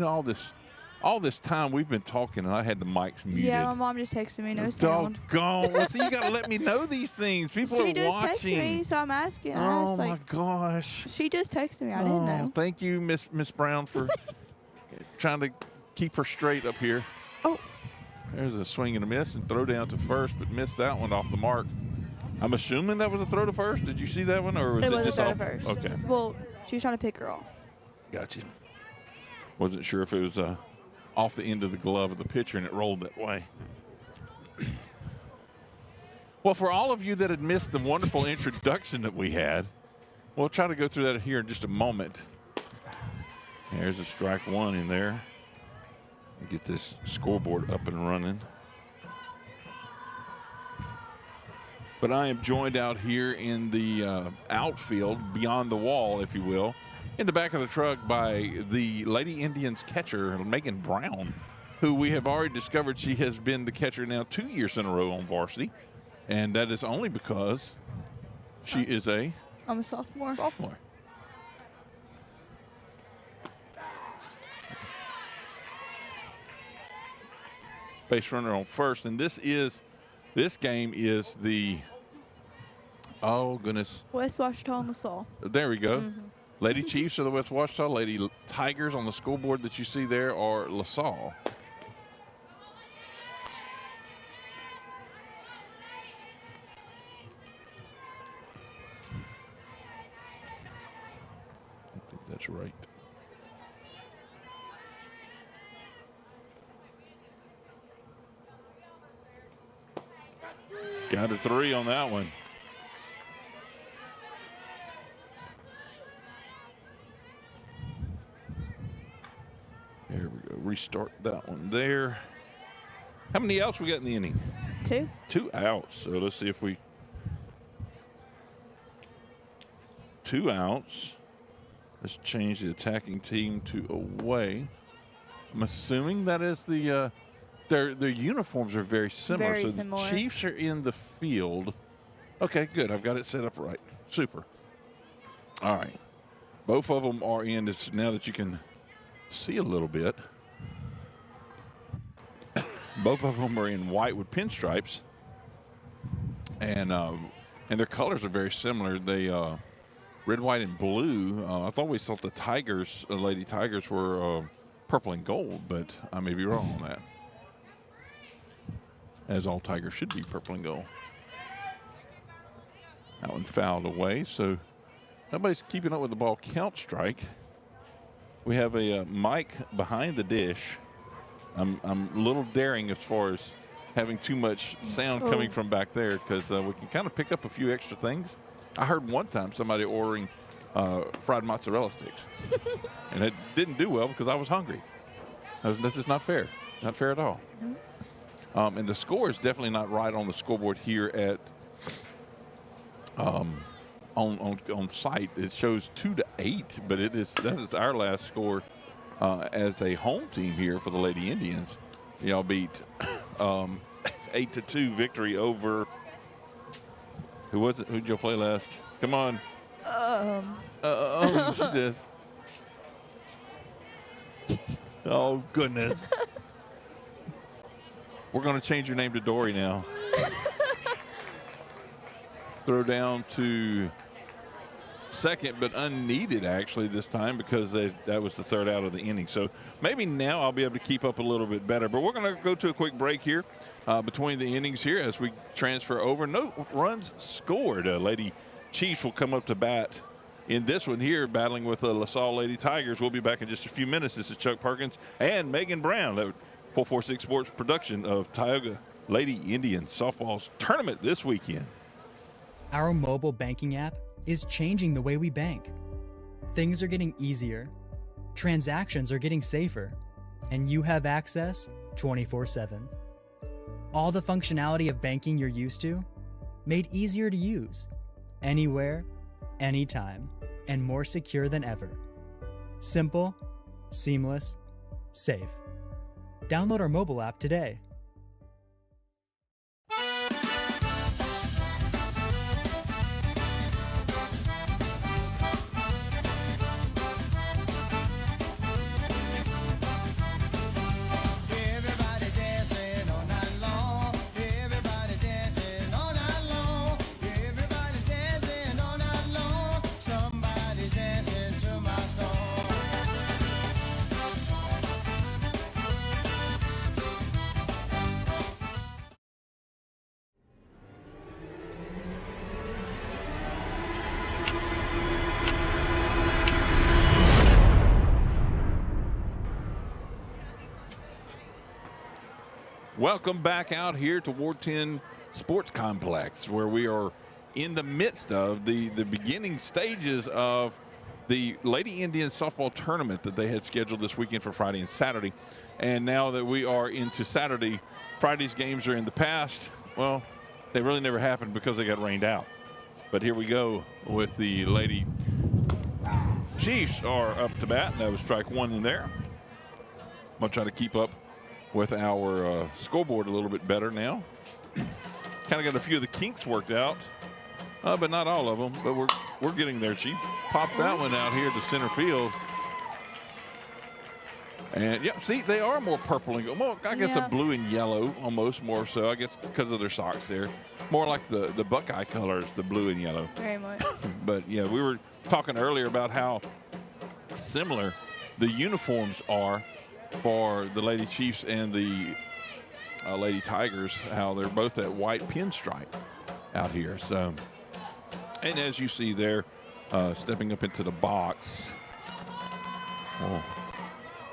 all this time we've been talking, and I had the mics muted. Yeah, my mom just texted me, no sound. Doggone. Well, see, you got to let me know these things. People are watching. She just texted me, so I'm asking. Oh, my gosh. She just texted me. I didn't know. Thank you, Miss Brown, for trying to keep her straight up here. Oh. There's a swing and a miss and throw down to first, but missed that one off the mark. I'm assuming that was a throw to first. Did you see that one, or was it just a throw off? to first. Okay. Well, she was trying to pick her off. Gotcha. Wasn't sure if it was off the end of the glove of the pitcher and it rolled that way. Well, for all of you that had missed the wonderful introduction that we had, we'll try to go through that here in just a moment. There's a strike one in there. Get this scoreboard up and running. But I am joined out here in the outfield, beyond the wall, if you will, in the back of the truck by the Lady Indians catcher, Megan Brown, who we have already discovered she has been the catcher now 2 years in a row on varsity. And that is only because she is I'm a sophomore. Sophomore. Base runner on first, and this game is the, oh goodness, West Ouachita and LaSalle. There we go. Lady Chiefs are the West Ouachita. Lady Tigers on the scoreboard that you see there are LaSalle. I think that's right. Got a 3 on that one. There we go. Restart that one there. How many outs we got in the inning? 2. 2 outs. So let's see if we. 2 outs. Let's change the attacking team to away. I'm assuming that is the. Their uniforms are very similar. Very so similar. The Chiefs are in the field. Okay, good. I've got it set up right. Super. All right. Both of them are in this now that you can see a little bit. Both of them are in white with pinstripes. And their colors are very similar. They red, white, and blue. I thought we thought the Tigers, Lady Tigers, were purple and gold, but I may be wrong on that. As all Tigers should be, purple and gold. That one fouled away, so nobody's keeping up with the ball. Count strike. We have a mic behind the dish. I'm a little daring as far as having too much sound coming from back there because we can kind of pick up a few extra things. I heard one time somebody ordering fried mozzarella sticks, and it didn't do well because I was hungry. This is not fair. Not fair at all. And the score is definitely not right on the scoreboard here at on site. It shows 2-8, but that is our last score as a home team here for the Lady Indians. Y'all beat 8-2 victory over. Who was it? Who'd y'all play last? Come on. She says. Oh goodness. We're going to change your name to Dory now. Throw down to second, but unneeded actually this time because that was the third out of the inning. So maybe now I'll be able to keep up a little bit better. But we're going to go to a quick break here between the innings here as we transfer over. No runs scored. Lady Chiefs will come up to bat in this one here, battling with the LaSalle Lady Tigers. We'll be back in just a few minutes. This is Chuck Perkins and Megan Brown. 446 Sports production of Tioga Lady Indians softball's tournament this weekend. Our mobile banking app is changing the way we bank. Things are getting easier, transactions are getting safer, and you have access 24/7. All the functionality of banking you're used to, made easier to use, anywhere, anytime, and more secure than ever. Simple, seamless, safe. Download our mobile app today. Welcome back out here to 410 Sports Complex, where we are in the midst of the beginning stages of the Lady Indians softball tournament that they had scheduled this weekend for Friday and Saturday. And now that we are into Saturday, Friday's games are in the past. Well, they really never happened because they got rained out. But here we go with the Lady Chiefs are up to bat. That was strike one in there. I'm going to try to keep up with our scoreboard a little bit better now. Kind of got a few of the kinks worked out, but not all of them. But we're getting there. She popped that one out here to center field. And, yeah, see, they are more purple and gold. Well, I guess a blue and yellow almost more so, I guess, because of their socks there. More like the Buckeye colors, the blue and yellow. Very much. But, yeah, we were talking earlier about how similar the uniforms are for the Lady Chiefs and the Lady Tigers, how they're both that white pinstripe out here. So, and as you see there, stepping up into the box. Oh,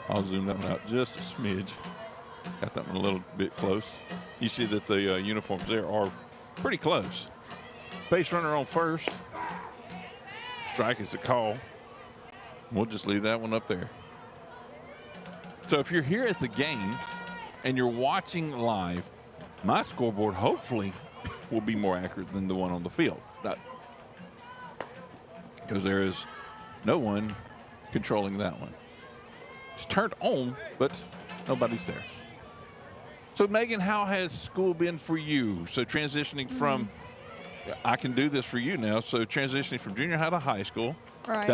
I'll zoom that one out just a smidge. Got that one a little bit close. You see that the uniforms there are pretty close. Base runner on first. Strike is the call. We'll just leave that one up there. So if you're here at the game and you're watching live, my scoreboard hopefully will be more accurate than the one on the field. Because there is no one controlling that one. It's turned on, but nobody's there. So, Megan, how has school been for you? So transitioning from, I can do this for you now, so transitioning from junior high to high school. Right.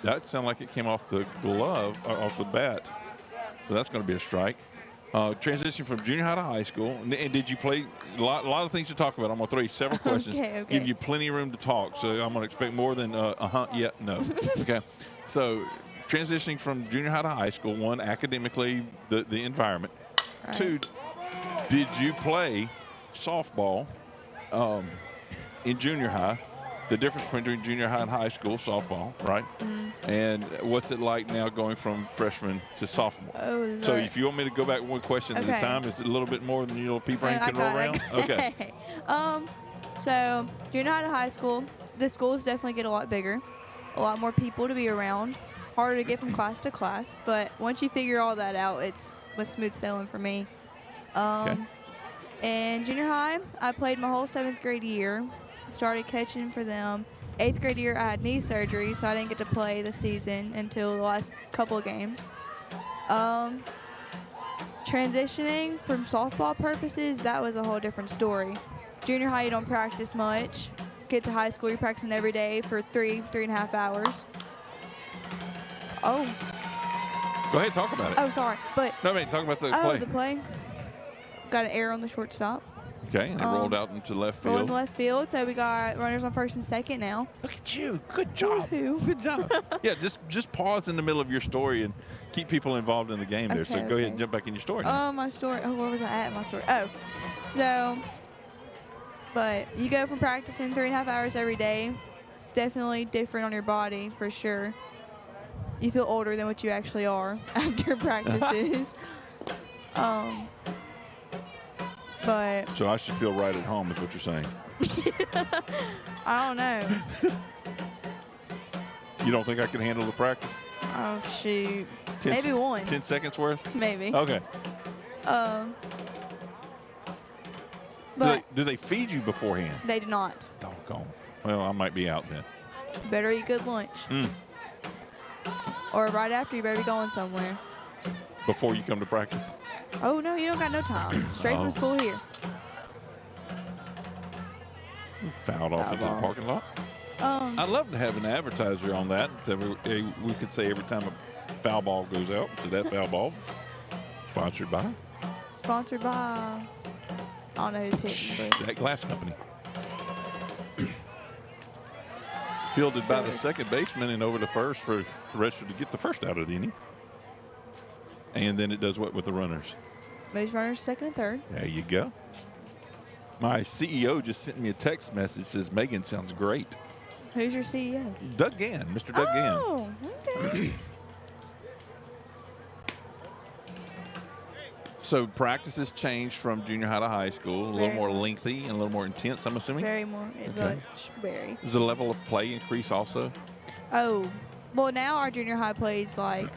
That sounded like it came off the glove, off the bat. So that's going to be a strike. Transition from junior high to high school. And did you play a lot of things to talk about? I'm going to throw you several questions. Okay. Give you plenty of room to talk. So I'm going to expect more than yeah, no. Okay. So transitioning from junior high to high school, one, academically, the environment. Right. Two, did you play softball in junior high? The difference between junior high and high school softball, right? Mm-hmm. And what's it like now going from freshman to sophomore? Oh, so if you want me to go back one question at a time, is it a little bit more than your little pea brain can roll around? Okay. So junior high to high school, the schools definitely get a lot bigger, a lot more people to be around, harder to get from class to class. But once you figure all that out, it was smooth sailing for me. And junior high, I played my whole 7th grade year. Started catching for them. 8th grade year, I had knee surgery, so I didn't get to play the season until the last couple of games. Transitioning from softball purposes, that was a whole different story. Junior high, you don't practice much. Get to high school, you're practicing every day for 3.5 hours. Oh. Go ahead, talk about it. Oh, sorry. But no, man, talk about the play. Oh, the play. Got an error on the shortstop. Okay, and it rolled out into left field. Rolled in left field, so we got runners on first and second now. Look at you. Good job. Woo-hoo. Good job. Yeah, just pause in the middle of your story and keep people involved in the game there. So go ahead and jump back in your story now. My story. Oh, where was I at in my story? Oh, so, but you go from practicing 3.5 hours every day. It's definitely different on your body, for sure. You feel older than what you actually are after practices. But so I should feel right at home is what you're saying. I don't know. You don't think I can handle the practice? Oh, shoot. Maybe one. 10 seconds worth? Maybe. Okay. But do they feed you beforehand? They do not. Doggone. Well, I might be out then. Better eat good lunch. Or right after, you better be going somewhere. Before you come to practice? Oh, no, you don't got no time. Straight from school here. Fouled off into the parking lot. I'd love to have an advertiser on that. We could say every time a foul ball goes out, so that foul ball. Sponsored by? Sponsored by. I don't know who's hitting. But that glass company. Fielded by the second baseman and over to first for the rest to get the first out of the inning. And then it does what with the runners? Moves runners second and third. There you go. My CEO just sent me a text message. Says Megan sounds great. Who's your CEO? Doug Gann, Mr. Doug Gann. Oh, okay. So practice has changed from junior high to high school, a little more lengthy and a little more intense, I'm assuming? Very more. Much, very. Does the level of play increase also? Oh, well, now our junior high plays like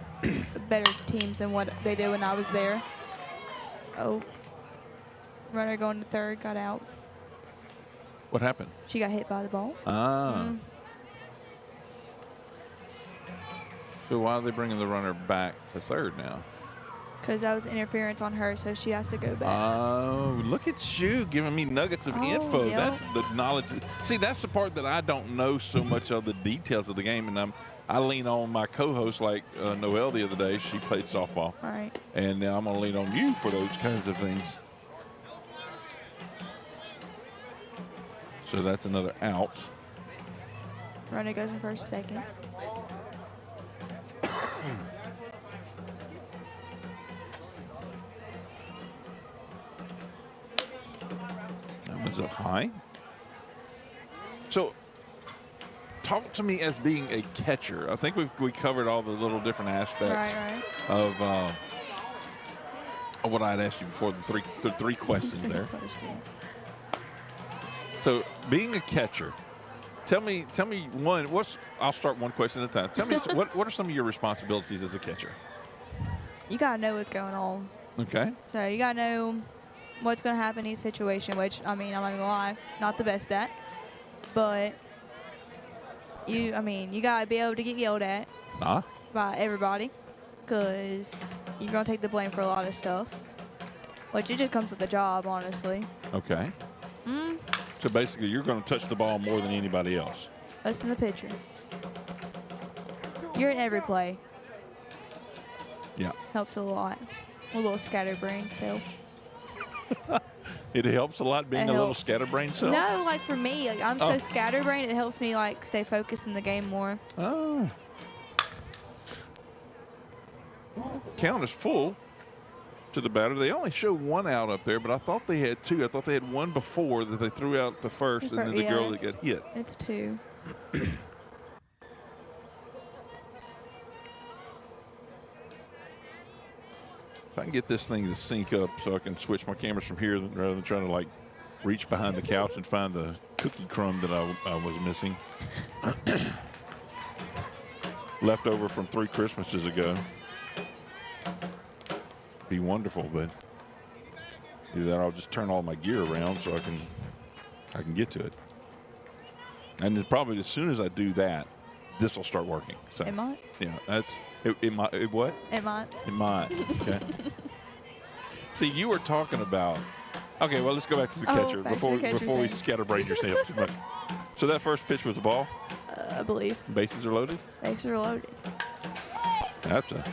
better teams than what they did when I was there. Oh, runner going to third, got out. What happened? She got hit by the ball. So why are they bringing the runner back to third now? Because that was interference on her, so she has to go back. Oh, look at you giving me nuggets of info. Yep. That's the knowledge. See, that's the part that I don't know so much of the details of the game, and I lean on my co-host like Noelle the other day. She played softball. All right. And now I'm going to lean on you for those kinds of things. So that's another out. Runner goes in first, second. That was up high. So talk to me as being a catcher. I think we covered all the little different aspects of what I had asked you before, the three questions there. So being a catcher, tell me one. I'll start one question at a time. Tell me what are some of your responsibilities as a catcher? You gotta know what's going on. Okay. So you gotta know what's gonna happen in each situation. Which I mean, I'm not gonna lie, not the best at, but you gotta be able to get yelled at by everybody, because you're gonna take the blame for a lot of stuff. Which it just comes with the job, honestly. Okay. So basically, you're going to touch the ball more than anybody else. Us in the pitcher. You're in every play. Yeah. Helps a lot. A little scatterbrain, so. It helps a lot being a little scatterbrained self? No, like for me, like I'm so scatterbrained, it helps me like stay focused in the game more. Oh. Count is full to the batter. They only show one out up there, but I thought they had two. I thought they had one before that they threw out the first, and then the girl that got hit. It's two. If I can get this thing to sync up so I can switch my cameras from here rather than trying to like reach behind the couch and find the cookie crumb that I was missing. Left over from 3 Christmases ago. Be wonderful, but either I'll just turn all my gear around so I can get to it. And then probably as soon as I do that, this will start working. So It might. yeah, it might. What? It might. It might. Okay. See, you were talking about. Okay, well, let's go back to the catcher before we scatterbrain yourself too much. So that first pitch was a ball. I believe. Bases are loaded. Bases are loaded. That's a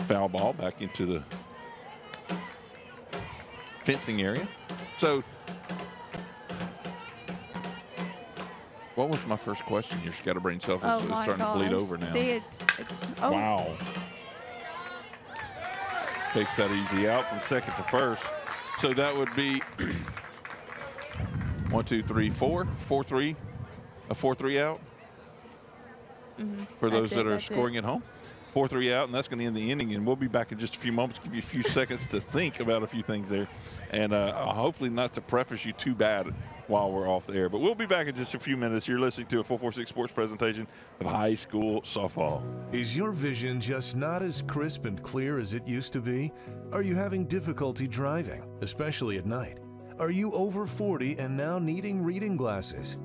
foul ball back into the fencing area. So, what was my first question? Your scatterbrain self is starting to bleed over now. See, it's Wow. Takes that easy out from second to first. So that would be 1, 2, 3, 4, 4-3, a 4-3 out. For those that are scoring at home. 4-3 out, and that's going to end the inning. And we'll be back in just a few moments, give you a few seconds to think about a few things there. And hopefully not to preface you too bad while we're off the air. But we'll be back in just a few minutes. You're listening to a 446 Sports presentation of high school softball. Is your vision just not as crisp and clear as it used to be? Are you having difficulty driving, especially at night? Are you over 40 and now needing reading glasses?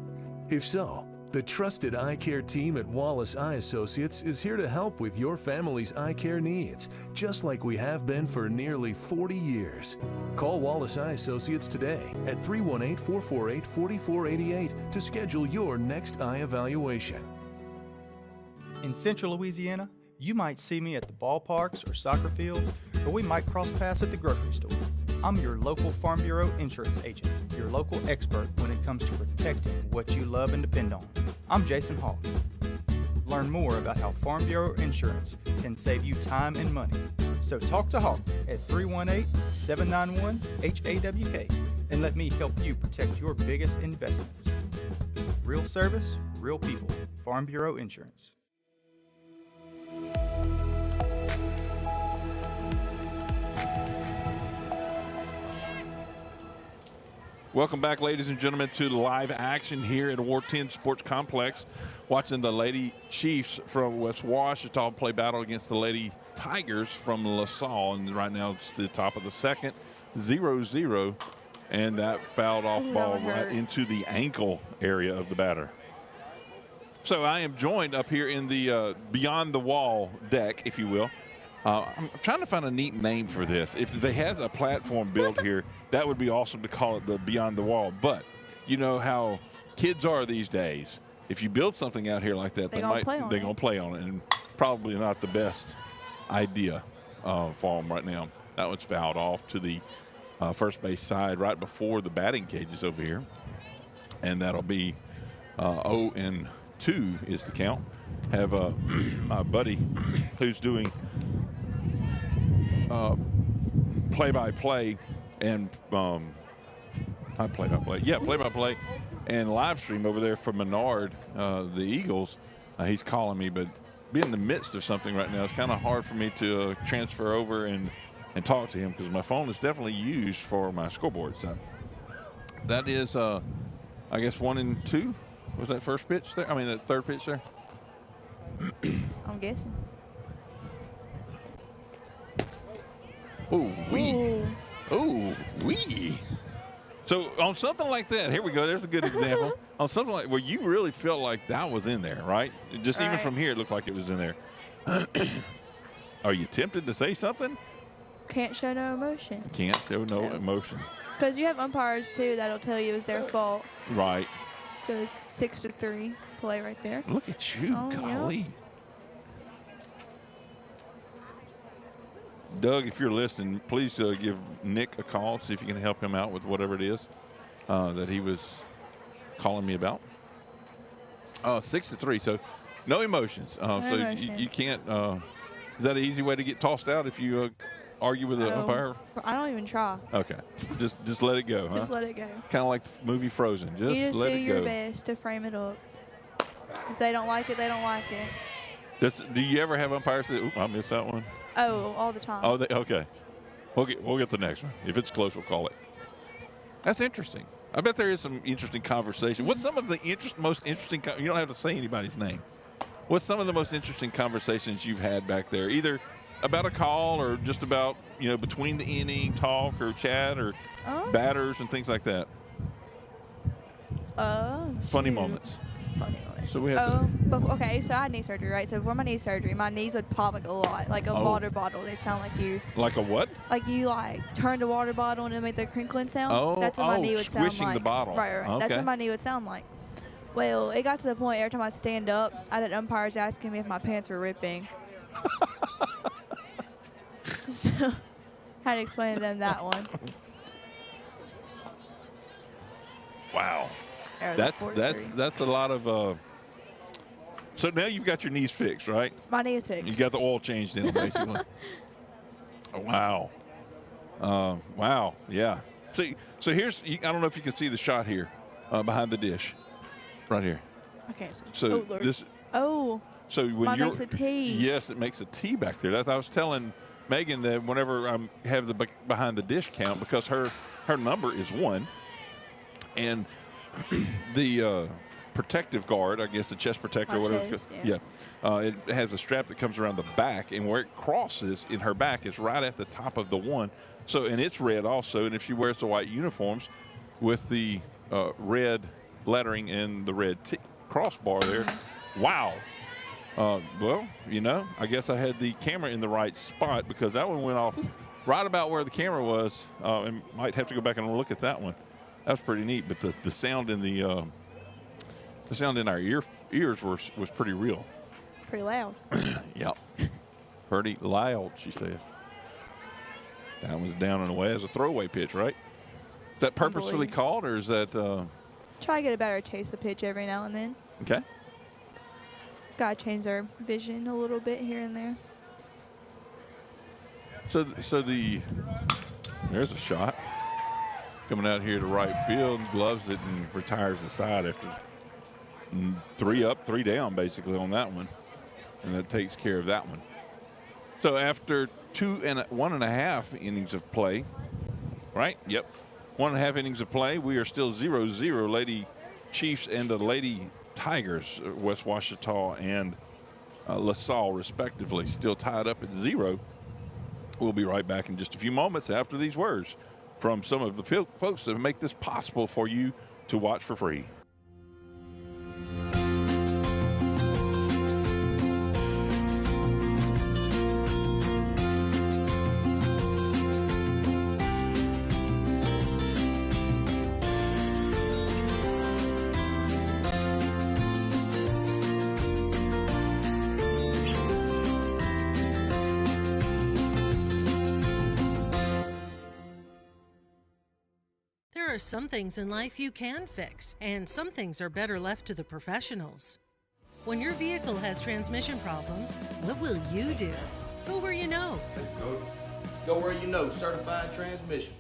If so, the trusted eye care team at Wallace Eye Associates is here to help with your family's eye care needs, just like we have been for nearly 40 years. Call Wallace Eye Associates today at 318-448-4488 to schedule your next eye evaluation. In Central Louisiana, you might see me at the ballparks or soccer fields, or we might cross paths at the grocery store. I'm your local Farm Bureau insurance agent, your local expert when it comes to protecting what you love and depend on. I'm Jason Hawk. Learn more about how Farm Bureau Insurance can save you time and money. So talk to Hawk at 318-791-HAWK and let me help you protect your biggest investments. Real service, real people. Farm Bureau Insurance. Welcome back, ladies and gentlemen, to live action here at 446 Sports Complex. Watching the Lady Chiefs from West Ouachita play battle against the Lady Tigers from LaSalle. And right now it's the top of the second, 0-0. And that fouled off ball right into the ankle area of the batter. So I am joined up here in the Beyond the Wall deck, if you will. I'm trying to find a neat name for this. If they had a platform built here, that would be awesome to call it the Beyond the Wall. But you know how kids are these days. If you build something out here like that, they're going to play on it, and probably not the best idea for them right now. That one's fouled off to the first base side right before the batting cages over here, and that'll be 0-2 is the count. Have my buddy who's doing play-by-play and not play-by-play, yeah, play-by-play and live stream over there for Menard, the Eagles. He's calling me, but being in the midst of something right now, it's kind of hard for me to transfer over and talk to him because my phone is definitely used for my scoreboard. So that is, I guess, 1-2. Was that first pitch there? I mean, that third pitch there? I'm guessing. Oh, wee. Oh, wee. So on something like that, here we go. There's a good example. On something like where you really felt like that was in there, right? Just even from here, it looked like it was in there. Are you tempted to say something? Can't show no emotion. Can't show no emotion. Because you have umpires, too, that'll tell you it's their fault. Right. So it's 6-3 play right there. Look at you, golly. Yeah. Doug, if you're listening, please give Nick a call, see if you can help him out with whatever it is that he was calling me about. 6-3, so no emotions. So you can't. Is that an easy way to get tossed out if you argue with an umpire? I don't even try. Okay, just let it go. Just let it go. Kind of like the movie Frozen. You just let do it go. your best to frame it up. If they don't like it, they don't like it. Do you ever have umpires say, "Oop, I missed that one"? Oh, all the time. Oh, okay. We'll get the next one. If it's close, we'll call it. That's interesting. I bet there is some interesting conversation. What's some of the most interesting? You don't have to say anybody's name. What's some of the most interesting conversations you've had back there, either about a call or just about between the inning talk or chat or batters and things like that? Funny moments. Funny moments. So we have okay, so I had knee surgery, right? So before my knee surgery, my knees would pop like a lot, like a water bottle. They'd sound like you. Like a what? Like you turned a water bottle and it made the crinkling sound. That's what my knee would sound like. Squishing the bottle. Right. Okay. That's what my knee would sound like. Well, it got to the point every time I'd stand up, I had umpires asking me if my pants were ripping. So I had to explain to them that one. Wow. That's a lot of. So now you've got your knees fixed, right? My knee is fixed. You got the oil changed in, basically. Wow. Wow. Yeah. See, so here's. I don't know if you can see the shot here, behind the dish, right here. Okay. So Lord. this. Oh. So when mine makes a T. Yes, it makes a T back there. I was telling Megan that whenever I have the behind the dish count, because her number is 1, and the protective guard, I guess the chest protector, My whatever. chest, it has a strap that comes around the back, and where it crosses in her back is right at the top of the 1. So, and it's red also. And if she wears the white uniforms with the red lettering and the red crossbar there, wow. Well, I guess I had the camera in the right spot because that one went off right about where the camera was. And might have to go back and look at that one. That was pretty neat. But the sound in the sound in our ears was pretty real. Pretty loud. Yep. Pretty loud, she says. That was down and away as a throwaway pitch, right? Is that purposefully called, or is that? Try to get a better taste of pitch every now and then. Okay. Gotta change their vision a little bit here and there. So there's a shot coming out here to right field, gloves it and retires the side after 3 up, 3 down basically on that one, and that takes care of that one. So after 1.5 innings of play, right? Yep. 1.5 innings of play. We are still 0-0. Lady Chiefs and the Lady Tigers, West Ouachita and LaSalle, respectively, still tied up at 0. We'll be right back in just a few moments after these words from some of the folks that make this possible for you to watch for free. There are some things in life you can fix, and some things are better left to the professionals. When your vehicle has transmission problems, what will you do? Go where you know. Go where you know, certified transmission.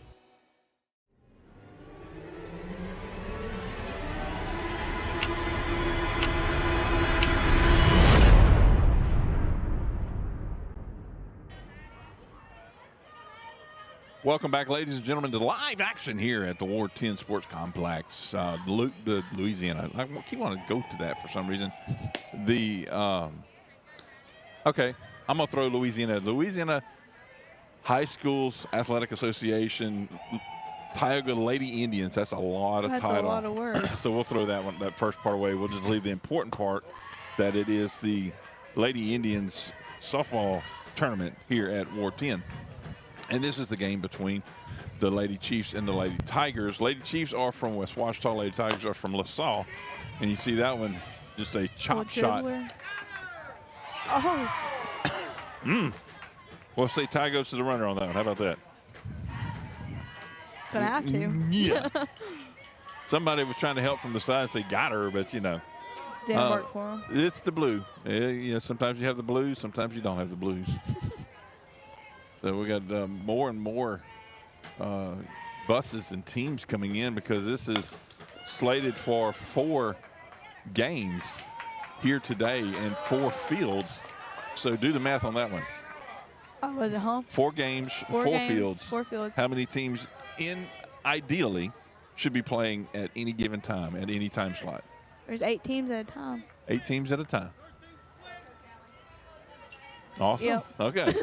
Welcome back, ladies and gentlemen, to live action here at the Ward 10 Sports Complex, the Louisiana. I keep wanting to go to that for some reason. Okay, I'm going to throw Louisiana High Schools Athletic Association, Tioga Lady Indians. That's a lot of title. That's a lot of words. So we'll throw that first part away. We'll just leave the important part that it is the Lady Indians softball tournament here at Ward 10. And this is the game between the Lady Chiefs and the Lady Tigers. Lady Chiefs are from West Ouachita. Lady Tigers are from LaSalle. And you see that one, just a chop shot. Oh. Well, say Ty goes to the runner on that one. How about that? Gonna have to. Yeah. Somebody was trying to help from the side and say, got her, but Didn't work for him. It's the blue. Sometimes you have the blues, sometimes you don't have the blues. So we got more and more buses and teams coming in because this is slated for 4 games here today and 4 fields. So do the math on that one. Oh, was it home? 4 games, 4 fields. 4 fields. How many teams ideally should be playing at any given time, at any time slot? There's 8 teams at a time. 8 teams at a time. Awesome. Yep. Okay.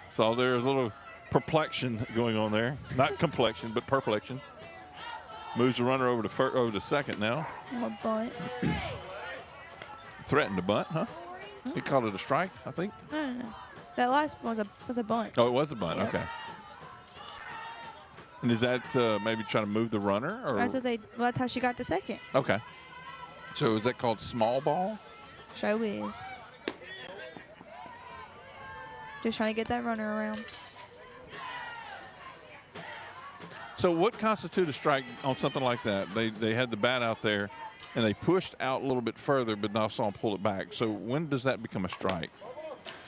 So there's a little perplexion going on there. Not complexion, but perplexion. Moves the runner over to second now. A bunt. Threatened to bunt, huh? He called it a strike, I think. No. That last one was a bunt. Oh, it was a bunt. Yep. Okay. And is that maybe trying to move the runner? Or? That's how she got to second. Okay. So is that called small ball? Show is. Just trying to get that runner around. So what constitutes a strike on something like that? They had the bat out there, and they pushed out a little bit further, but now saw him pull it back. So when does that become a strike?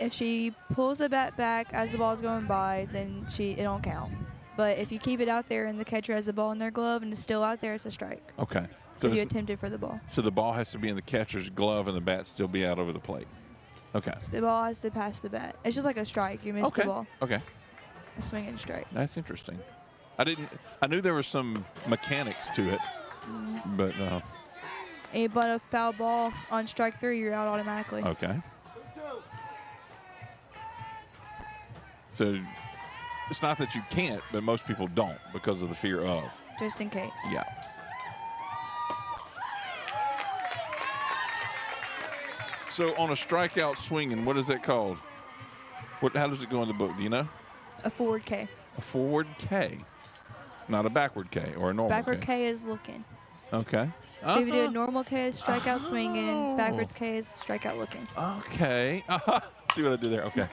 If she pulls the bat back as the ball's going by, then it don't count. But if you keep it out there and the catcher has the ball in their glove and it's still out there, it's a strike. Okay. Because you attempted for the ball. So the ball has to be in the catcher's glove and the bat still be out over the plate. Okay. The ball has to pass the bat. It's just like a strike. You missed the ball. Okay. A swinging strike. That's interesting. I knew there was some mechanics to it, but no. But a foul ball on strike 3, you're out automatically. Okay. So it's not that you can't, but most people don't because of the fear of. Just in case. Yeah. So on a strikeout swinging, what is that called? How does it go in the book? Do you know? A forward K. A forward K, not a backward K or a normal Backward K is looking. Okay. So if you do a normal K is strikeout swinging, backwards K is strikeout looking. Okay. See what I did there? Okay.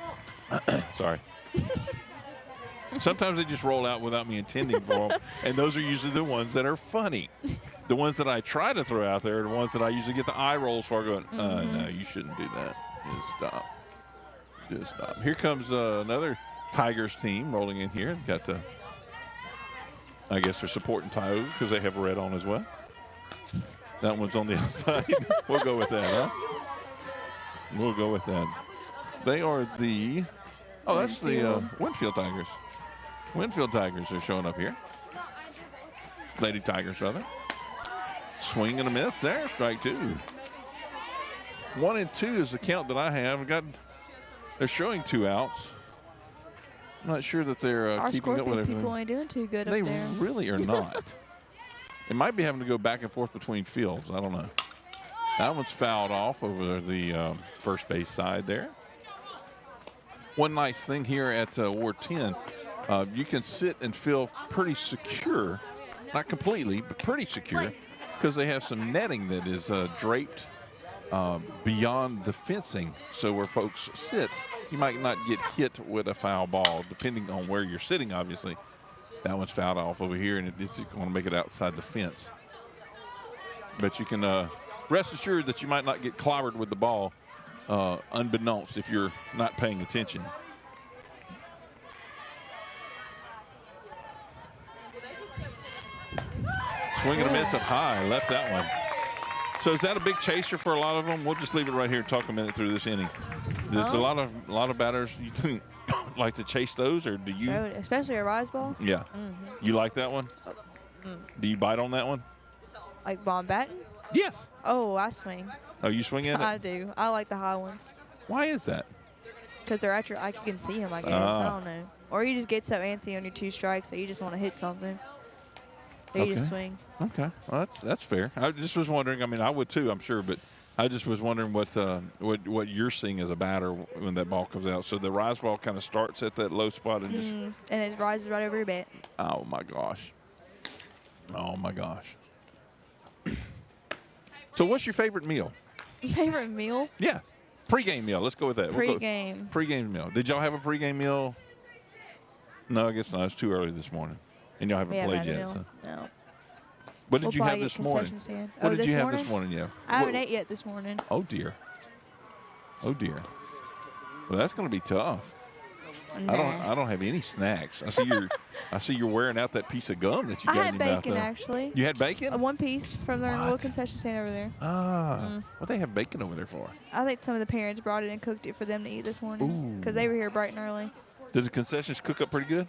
Sorry. Sometimes they just roll out without me intending for them, and those are usually the ones that are funny. The ones that I try to throw out there are the ones that I usually get the eye rolls for going, no, you shouldn't do that. Just stop. Just stop. Here comes another Tigers team rolling in here. I guess they're supporting Tioga because they have red on as well. That one's on the outside. We'll go with that, huh? We'll go with that. They are that's the Winfield Tigers. Winfield Tigers are showing up here. Lady Tigers, rather. Swing and a miss there, strike 2. 1-2 is the count that I have. They're showing 2 outs. I'm not sure that they're Our keeping up with Scorpion everything. people ain't doing too good They up there. really are not. It might be having to go back and forth between fields. I don't know. That one's fouled off over the first base side there. One nice thing here at Ward 10, you can sit and feel pretty secure. Not completely, but pretty secure, because they have some netting that is draped beyond the fencing. So where folks sit, you might not get hit with a foul ball, depending on where you're sitting, obviously. That one's fouled off over here, and it's going to make it outside the fence. But you can rest assured that you might not get clobbered with the ball, unbeknownst if you're not paying attention. Swing and a miss up high, left that one. So is that a big chaser for a lot of them? We'll just leave it right here and talk a minute through this inning. There's a lot of batters you think like to chase those, or do you? So, especially a rise ball. Yeah. You like that one? Do you bite on that one? Like bomb batting? Yes. Oh, I swing. Oh, you swing at it? I do. I like the high ones Why is that? because they're at your eye. You can see them, I guess. I don't know. Or you just get so antsy on your 2 strikes that you just want to hit something. So you just swing. Okay. Well, that's fair. I just was wondering. I mean, I would too, I'm sure, but I just was wondering what you're seeing as a batter when that ball comes out. So the rise ball kind of starts at that low spot and just. And it rises right over your bat. Oh my gosh. Oh my gosh. So what's your favorite meal? Favorite meal? Yes. Pre-game meal. Let's go with that. Pre-game. Pre-game meal. Did y'all have a pre-game meal? No, I guess not. It's too early this morning. And y'all haven't We played haven't had a yet. meal. So. No. What did We'll you have probably this get morning? concession stand. What Oh, did this you have morning? this morning? Yeah. I haven't ate yet this morning. Oh, dear. Oh, dear. Well, that's going to be tough. Nah. I don't have any snacks. I see you're wearing out that piece of gum that you I got had in your mouth. bacon, though. actually. You had bacon? One piece from their little What? concession stand over there. What they have bacon over there for? I think some of the parents brought it and cooked it for them to eat this morning because they were here bright and early. Did the concessions cook up pretty good?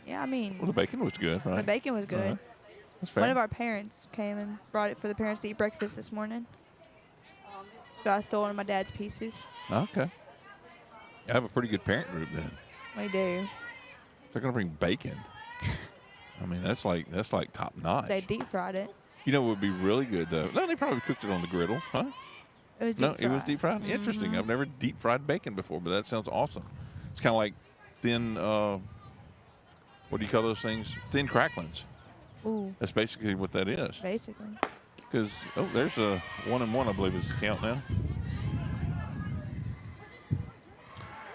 Yeah, I mean, Well, the bacon was good, right? the bacon was good. Uh-huh. That's fair. One of our parents came and brought it for the parents to eat breakfast this morning. So I stole one of my dad's pieces. Okay. I have a pretty good parent group then. We do. They're going to bring bacon. I mean, that's like top notch. They deep fried it. You know what would be really good, though? No, they probably cooked it on the griddle, huh? It was deep No, fried. it was deep fried? Interesting. I've never deep fried bacon before, but that sounds awesome. It's kind of like thin, what do you call those things? Thin cracklings. Ooh, That's basically what that is. basically. Because, there's a 1-1, I believe is the count now.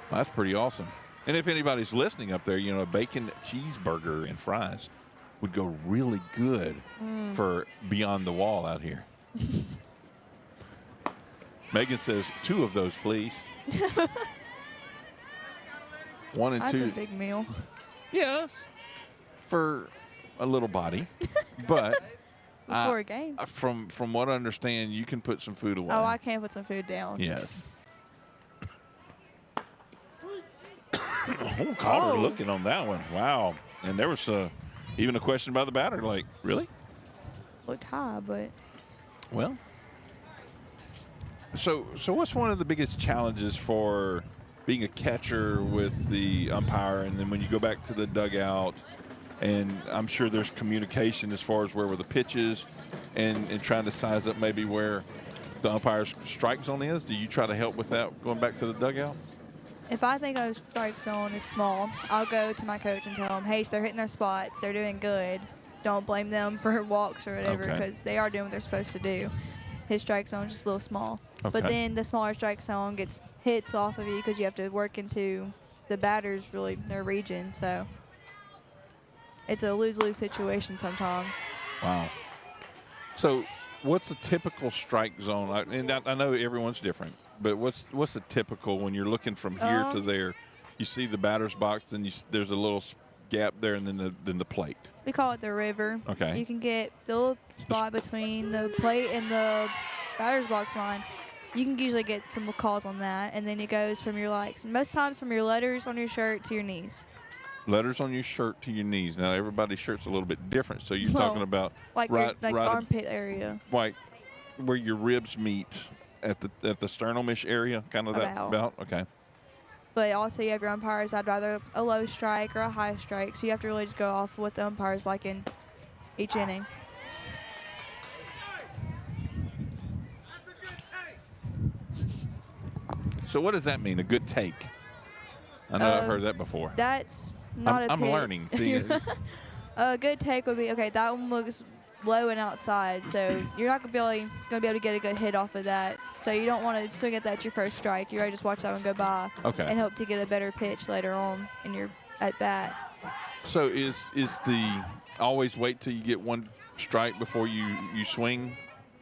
Well, that's pretty awesome. And if anybody's listening up there, a bacon cheeseburger and fries would go really good for Beyond the Wall out here. Megan says 2 of those, please. 1 and That's 2. a big meal. Yes, for a little body, but Before a game. from what I understand, you can put some food away. Oh, I can put some food down. Yes. Caught her looking on that one. Wow. And there was even a question by the batter, like, really? Looked high, but Well. So what's one of the biggest challenges for being a catcher with the umpire, and then when you go back to the dugout, and I'm sure there's communication as far as where were the pitches and trying to size up maybe where the umpire's strike zone is? Do you try to help with that going back to the dugout? if I think a strike zone is small, I'll go to my coach and tell them, hey, they're hitting their spots. They're doing good. Don't blame them for walks or whatever Okay. because they are doing what they're supposed to do. His strike zone is just a little small. But Okay. then the smaller strike zone gets hits off of you because you have to work into the batter's really their region. So it's a lose-lose situation sometimes. Wow. So what's a typical strike zone? I know everyone's different, but what's the typical when you're looking from here to there? You see the batter's box, then there's a little gap there, and then the plate. We call it the river. Okay. You can get the little spot between the plate and the batter's box line. You can usually get some calls on that, and then it goes from your most times from your letters on your shirt to your knees. Letters on your shirt to your knees. Now, everybody's shirt's a little bit different, so you're talking about like right armpit area. Like where your ribs meet at the sternum-ish area, kind of that about. Okay. But also you have your umpires. I'd rather a low strike or a high strike, so you have to really just go off what the umpires like in each inning. So what does that mean, a good take? I know I've heard that before. That's not I'm learning. See, a good take would be, okay, that one looks low and outside, so you're not going to be able to get a good hit off of that. So you don't want to swing at that your first strike. You already just watch that one go by and hope to get a better pitch later on in your at-bat. So is the always wait till you get one strike before you swing?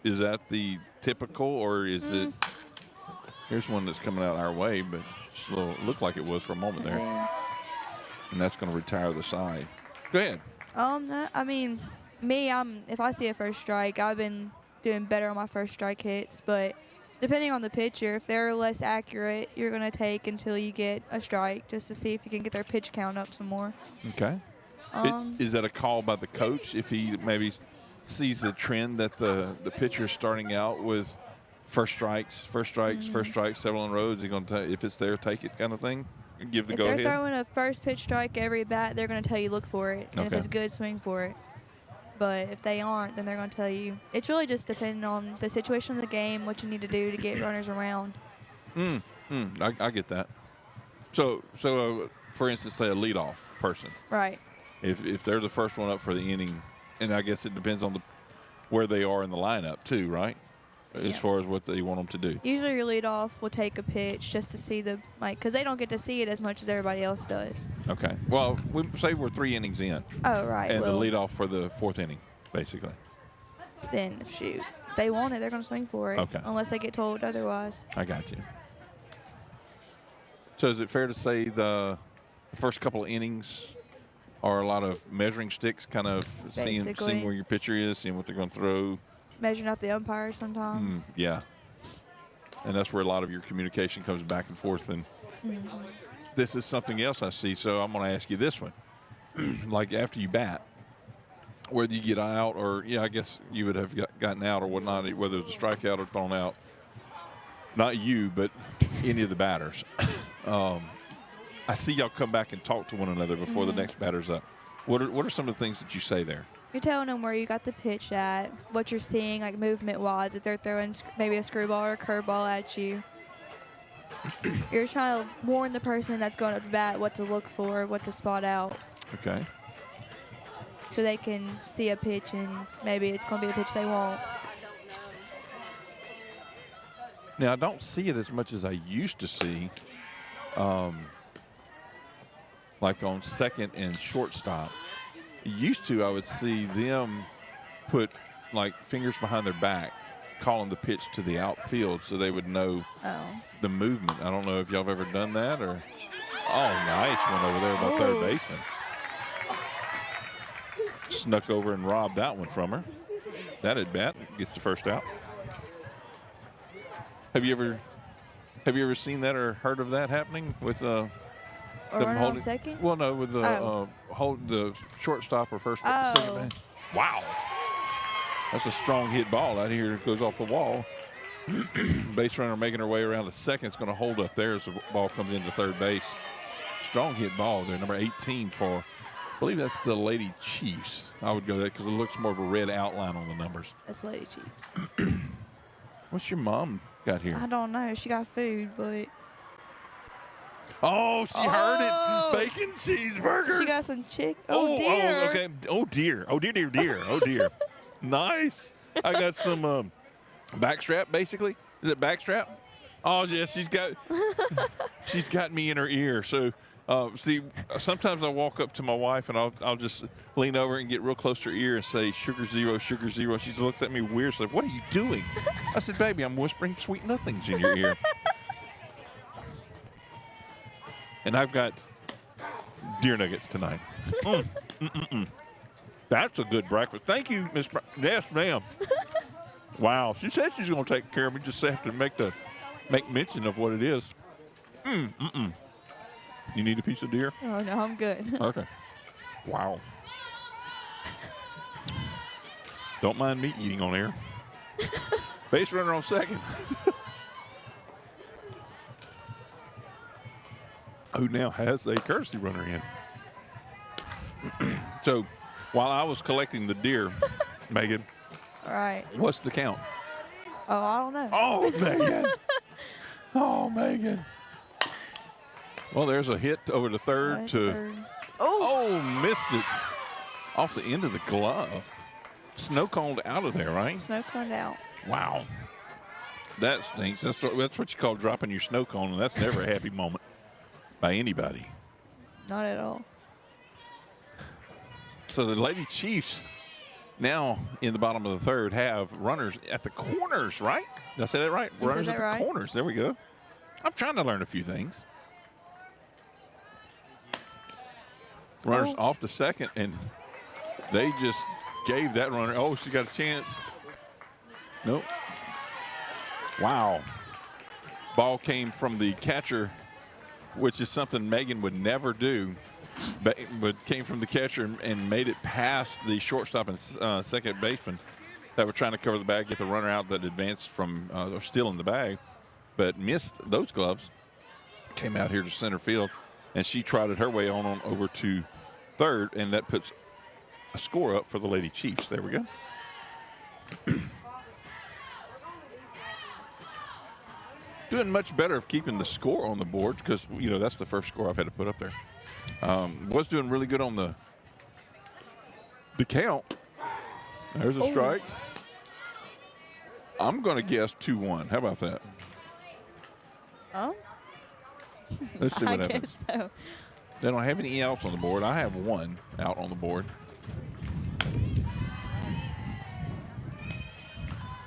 Is that the typical, or is it – here's one that's coming out our way, but just looked like it was for a moment there. And that's going to retire the side. Go ahead. I mean, me, if I see a first strike, I've been doing better on my first strike hits. But depending on the pitcher, if they're less accurate, you're going to take until you get a strike just to see if you can get their pitch count up some more. Okay. Is that a call by the coach if he maybe sees the trend that the pitcher is starting out with first strikes, several in a row? Is he going to, if it's there, take it kind of thing? Give the go-ahead? If they're throwing a first pitch strike every bat, they're going to tell you look for it. And if it's good, swing for it. But if they aren't, then they're going to tell you. It's really just depending on the situation of the game, what you need to do to get runners around. I get that. So for instance, say a leadoff person. Right. If they're the first one up for the inning, and I guess it depends on where they are in the lineup too, right? As far as what they want them to do. Usually your leadoff will take a pitch just to see because they don't get to see it as much as everybody else does. Okay. Well, say we're 3 innings in. Oh, right. And the leadoff for the 4th inning, basically. Then, shoot. If they want it, they're going to swing for it. Okay. Unless they get told otherwise. I got you. So is it fair to say the first couple of innings are a lot of measuring sticks, kind of seeing where your pitcher is, seeing what they're going to throw? Measuring out the umpires sometimes. Yeah. And that's where a lot of your communication comes back and forth. And this is something else I see, so I'm going to ask you this one. Like after you bat, whether you get out or, I guess you would have gotten out or whatnot, whether it's a strikeout or thrown out. Not you, but any of the batters. I see y'all come back and talk to one another before the next batter's up. What are some of the things that you say there? You're telling them where you got the pitch at, what you're seeing, like movement-wise, if they're throwing maybe a screwball or a curveball at you. You're trying to warn the person that's going up to bat what to look for, what to spot out. Okay. So they can see a pitch and maybe it's going to be the pitch they want. Now, I don't see it as much as I used to see, like on second and shortstop. Used to, I would see them put like fingers behind their back, calling the pitch to the outfield so they would know the movement. I don't know if y'all have ever done that or. Oh, nice one over there by third baseman. Snuck over and robbed that one from her. That at bat gets the first out. Have you ever seen that or heard of that happening with or run on second? Well, no, with the holding the shortstop or first second man. Wow. That's a strong hit ball out here. It goes off the wall. Base runner making her way around to second. It's going to hold up there as the ball comes into third base. Strong hit ball there, number 18 for, I believe that's the Lady Chiefs. I would go that because it looks more of a red outline on the numbers. That's Lady Chiefs. What's your mom got here? I don't know. She got food, but. Oh, she heard it. Bacon cheeseburger. She got some chicken. Oh, dear. Oh, okay. Oh, dear. Oh, dear, dear, dear. Oh, dear. Nice. I got some backstrap, basically. Is it backstrap? Oh, yeah, she's got me in her ear. So, see, sometimes I walk up to my wife and I'll just lean over and get real close to her ear and say, sugar zero, sugar zero. She looks at me weird. She's like, what are you doing? I said, baby, I'm whispering sweet nothings in your ear. And I've got deer nuggets tonight. That's a good breakfast. Thank you, Miss. Yes, ma'am. Wow. She said she's going to take care of me. Just have to make mention of what it is. You need a piece of deer? Oh, no, I'm good. Okay. Wow. Don't mind me eating on air. Base runner on second. Who now has a courtesy runner in. So while I was collecting the deer, Megan, All right. what's the count? Oh, I don't know. Oh, Megan. Oh, Megan. Well, there's a hit over the third to. Third. Oh. Oh, missed it. Off the end of the glove. Snow coned out of there, right? Snow coned out. Wow. That stinks. That's what you call dropping your snow cone, and that's never a happy moment by anybody. Not at all. So the Lady Chiefs now in the bottom of the third have runners at the corners, right? Did I say that right? You Runners said at that the right. corners. There we go. I'm trying to learn a few things. Runners off the second, and they just gave that runner. Oh, she got a chance. Nope. Wow. Ball came from the catcher, which is something Megan would never do, but came from the catcher and made it past the shortstop and second baseman that were trying to cover the bag, get the runner out that advanced from or still in the bag, but missed those gloves. Came out here to center field, and she trotted her way on over to third, and that puts a score up for the Lady Chiefs. There we go. Doing much better of keeping the score on the board because, you know, that's the first score I've had to put up there. Was doing really good on the count. There's a strike. I'm going to guess 2-1. How about that? Oh? Let's see what I happens. guess so. They don't have any outs on the board. I have one out on the board.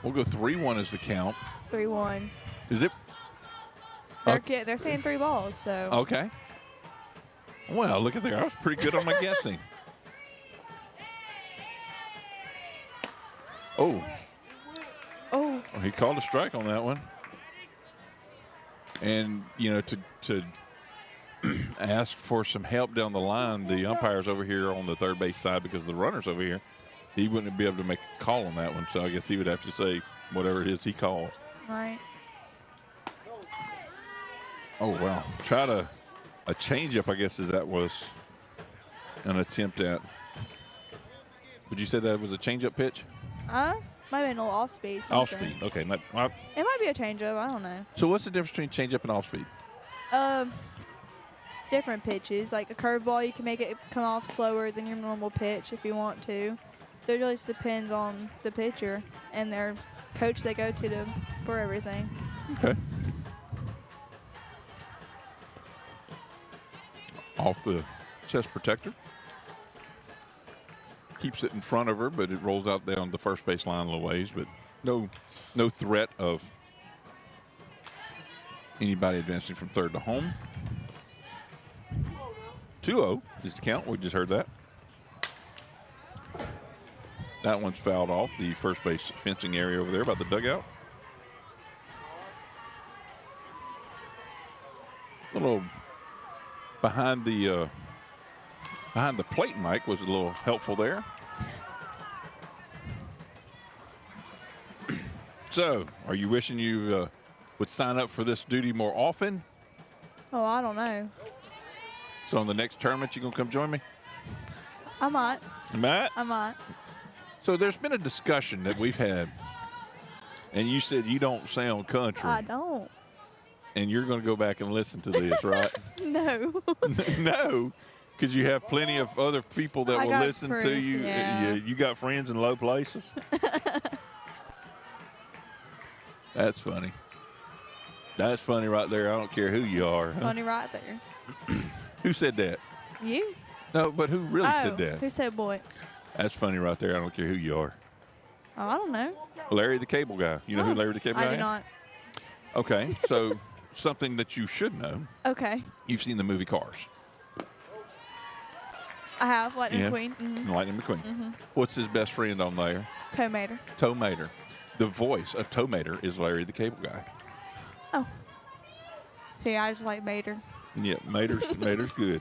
We'll go 3-1 as the count. 3-1. Is it? They're saying 3 balls, so. Okay. Well, look at there. I was pretty good on my guessing. Oh. Oh. Well, he called a strike on that one. And, you know, to ask for some help down the line, the umpire's over here on the third base side because the runner's over here. He wouldn't be able to make a call on that one, so I guess he would have to say whatever it is he calls. Right. Oh, wow. Tried a changeup, I guess, as that was an attempt at. Would you say that was a changeup pitch? Might have been a little off speed. Off speed. Okay. It might be a changeup. I don't know. So what's the difference between changeup and off speed? Different pitches. Like a curveball, you can make it come off slower than your normal pitch if you want to. So it really just depends on the pitcher and their coach they go to for everything. Okay. Off the chest protector. Keeps it in front of her, but it rolls out down the first base line a little ways, but no threat of anybody advancing from third to home. 2-0 is the count. We just heard that. That one's fouled off the first base fencing area over there by the dugout. A little behind the plate mic was a little helpful there. So, are you wishing you would sign up for this duty more often? Oh, I don't know. So, in the next tournament, you gonna come join me? I might. Matt? I might. So, there's been a discussion that we've had, and you said you don't sound country. I don't. And you're going to go back and listen to this, right? No. No, because you have plenty of other people that I will got listen to friends, you. yeah. You got friends in low places? That's funny. That's funny right there. I don't care who you are. Huh? Funny right there. Who said that? You? No, but who really said that? Who said boy? That's funny right there. I don't care who you are. Oh, I don't know. Larry the Cable Guy. You know who Larry the Cable Guy I is? do not. Okay, so something that you should know. Okay. You've seen the movie Cars. I have. Lightning Yeah. McQueen. Mm-hmm. Lightning McQueen. What's his best friend on there? Tomater. Toe Mater. The voice of Toe Mater is Larry the Cable Guy. Oh. See, I just like Mater. Yeah, Mater's good.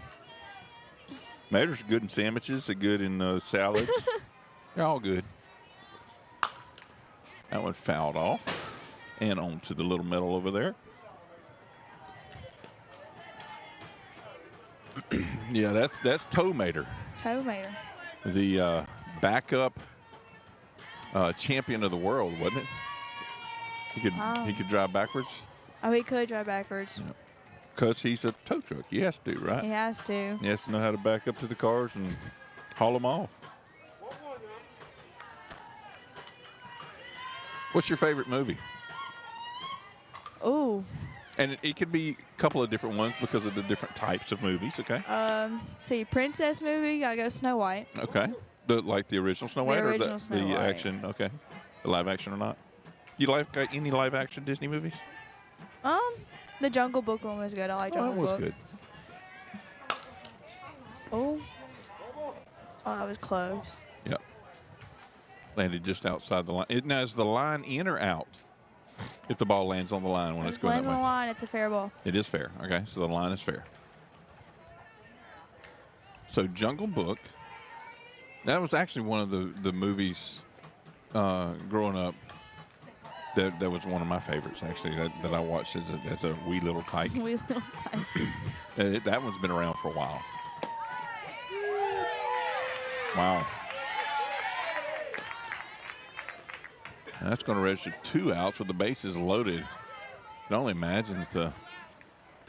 Mater's good in sandwiches. They're good in salads. They're all good. That one fouled off and onto the little metal over there. Yeah, that's Toe Mater. Toe Mater. The backup champion of the world, wasn't it? He could drive backwards. Oh, he could drive backwards. Yeah. Because he's a tow truck. He has to, right? He has to. He has to know how to back up to the cars and haul them off. What's your favorite movie? Oh. And it could be a couple of different ones because of the different types of movies, okay? See, princess movie, gotta go Snow White. Okay. Like the original Snow White original or Snow the White. action? Okay. The live action or not? You like any live action Disney movies? The Jungle Book one was good. I like Jungle That was Book. good. Oh, that was close. Yep. Landed just outside the line. Now, is the line in or out? If the ball lands on the line when it's going Lands that on the way. line, it's a fair ball. It is fair. Okay, so the line is fair. So Jungle Book, that was actually one of the movies growing up that was one of my favorites, actually, that I watched as a wee little tyke. Wee little tyke. That one's been around for a while. Wow. That's going to register 2 outs with the bases loaded. You can only imagine that the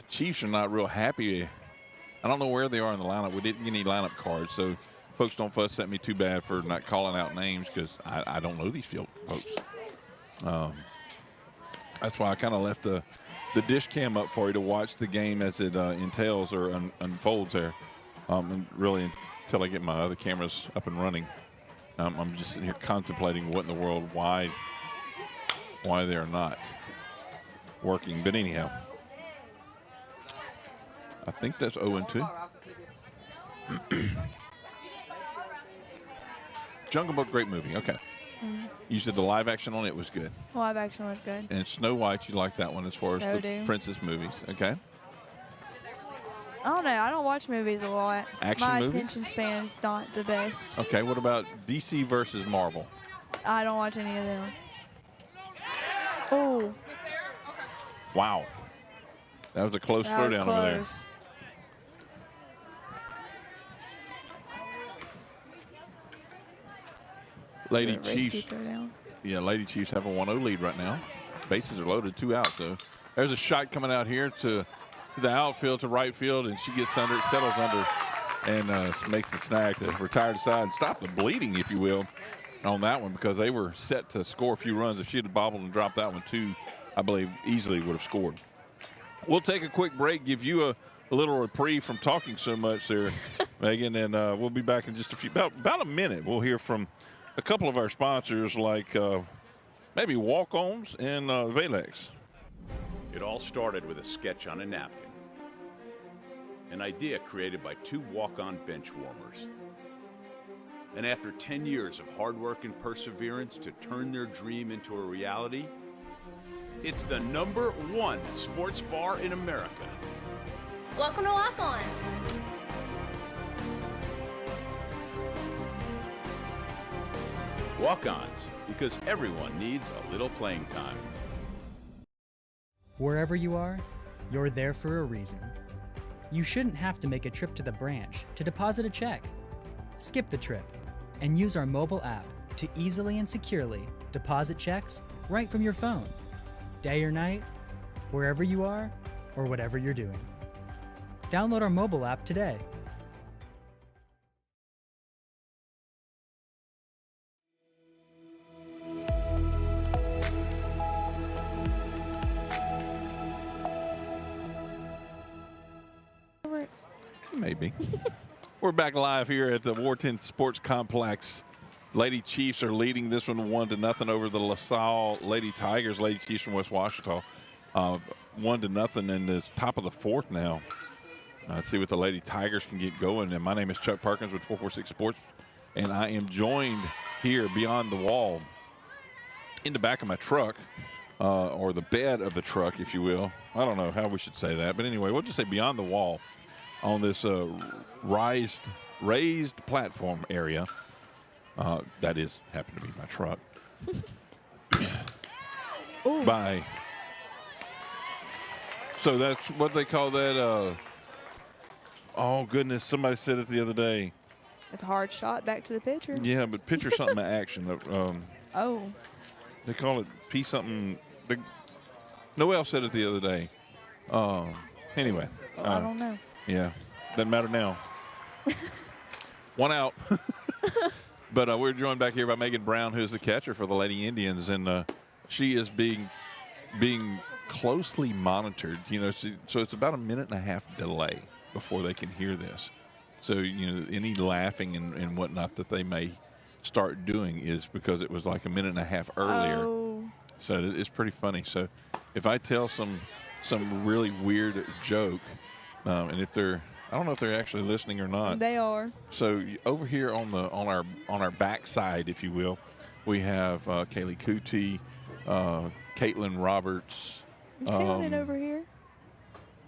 Chiefs are not real happy. I don't know where they are in the lineup. We didn't get any lineup cards, so folks don't fuss at me too bad for not calling out names because I don't know these field folks. That's why I kind of left the dish cam up for you to watch the game as it entails or unfolds there. And really, until I get my other cameras up and running, I'm just sitting here contemplating what in the world, why they're not working. But anyhow, I think that's 0-2. Jungle Book, great movie. Okay. Mm-hmm. You said the live action on it was good. Live action was good. And Snow White, you like that one as far as So the do. princess movies. Okay. I don't know. I don't watch movies a lot. Action My movies? attention span is not the best. Okay, what about DC versus Marvel? I don't watch any of them. Oh, Wow. That was a close that was throwdown over there. close. Lady A risky Chiefs. throwdown. Yeah, Lady Chiefs have a 1-0 lead right now. Bases are loaded, 2 out. So there's a shot coming out here to the outfield, to right field, and she gets under, settles under, and makes the snag to retire to side and stop the bleeding, if you will, on that one, because they were set to score a few runs. If she had bobbled and dropped that one, too, I believe easily would have scored. We'll take a quick break, give you a little reprieve from talking so much there, Megan, and we'll be back in just about a minute. We'll hear from a couple of our sponsors, like maybe Walk-Ons and Valex. It all started with a sketch on a napkin. An idea created by 2 walk-on bench warmers. And after 10 years of hard work and perseverance to turn their dream into a reality, it's the #1 sports bar in America. Welcome to Walk On. Walk-ons, because everyone needs a little playing time. Wherever you are, you're there for a reason. You shouldn't have to make a trip to the branch to deposit a check. Skip the trip and use our mobile app to easily and securely deposit checks right from your phone. Day or night, wherever you are, or whatever you're doing. Download our mobile app today. Maybe. We're back live here at the Wharton Sports Complex. Lady Chiefs are leading this one 1-0 over the LaSalle Lady Tigers. Lady Chiefs from West Ouachita, 1-0 in the top of the 4th now. Let's see what the Lady Tigers can get going. And my name is Chuck Perkins with 446Sports, and I am joined here beyond the wall in the back of my truck or the bed of the truck, if you will. I don't know how we should say that, but anyway, we'll just say beyond the wall on this raised platform area. That happened to be my truck. Bye. So that's what they call that. Oh goodness! Somebody said it the other day. It's a hard shot back to the pitcher. Yeah, but pitcher something action. Oh. They call it P something. Noel said it the other day. Anyway. I don't know. Yeah, doesn't matter now. One out. But we're joined back here by Megan Brown, who's the catcher for the Lady Indians, and she is being closely monitored. You know, so it's about a 1.5-minute delay before they can hear this. So, you know, any laughing and whatnot that they may start doing is because it was like a 1.5 minutes earlier. Oh. So it's pretty funny. So if I tell some really weird joke, and if they're, I don't know if they're actually listening or not. They are. So over here on our back side, if you will, we have Kaylee Cootie, Caitlin Roberts. Caitlin over here.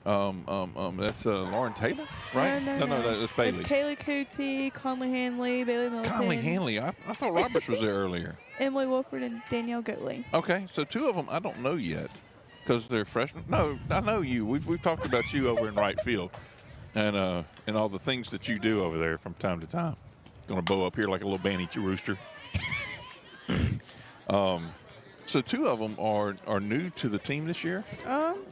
That's Lauren Taylor, right? No, that's Bailey. It's Kaylee Cootie, Conley Hanley, Bailey Middleton. Conley Hanley. I thought Roberts was there earlier. Emily Wolford and Danielle Goatley. Okay, so 2 of them I don't know yet because they're freshmen. No, I know you. We've talked about you over in right field, and all the things that you do over there from time to time. Going to bow up here like a little banty rooster. So 2 of them are new to the team this year.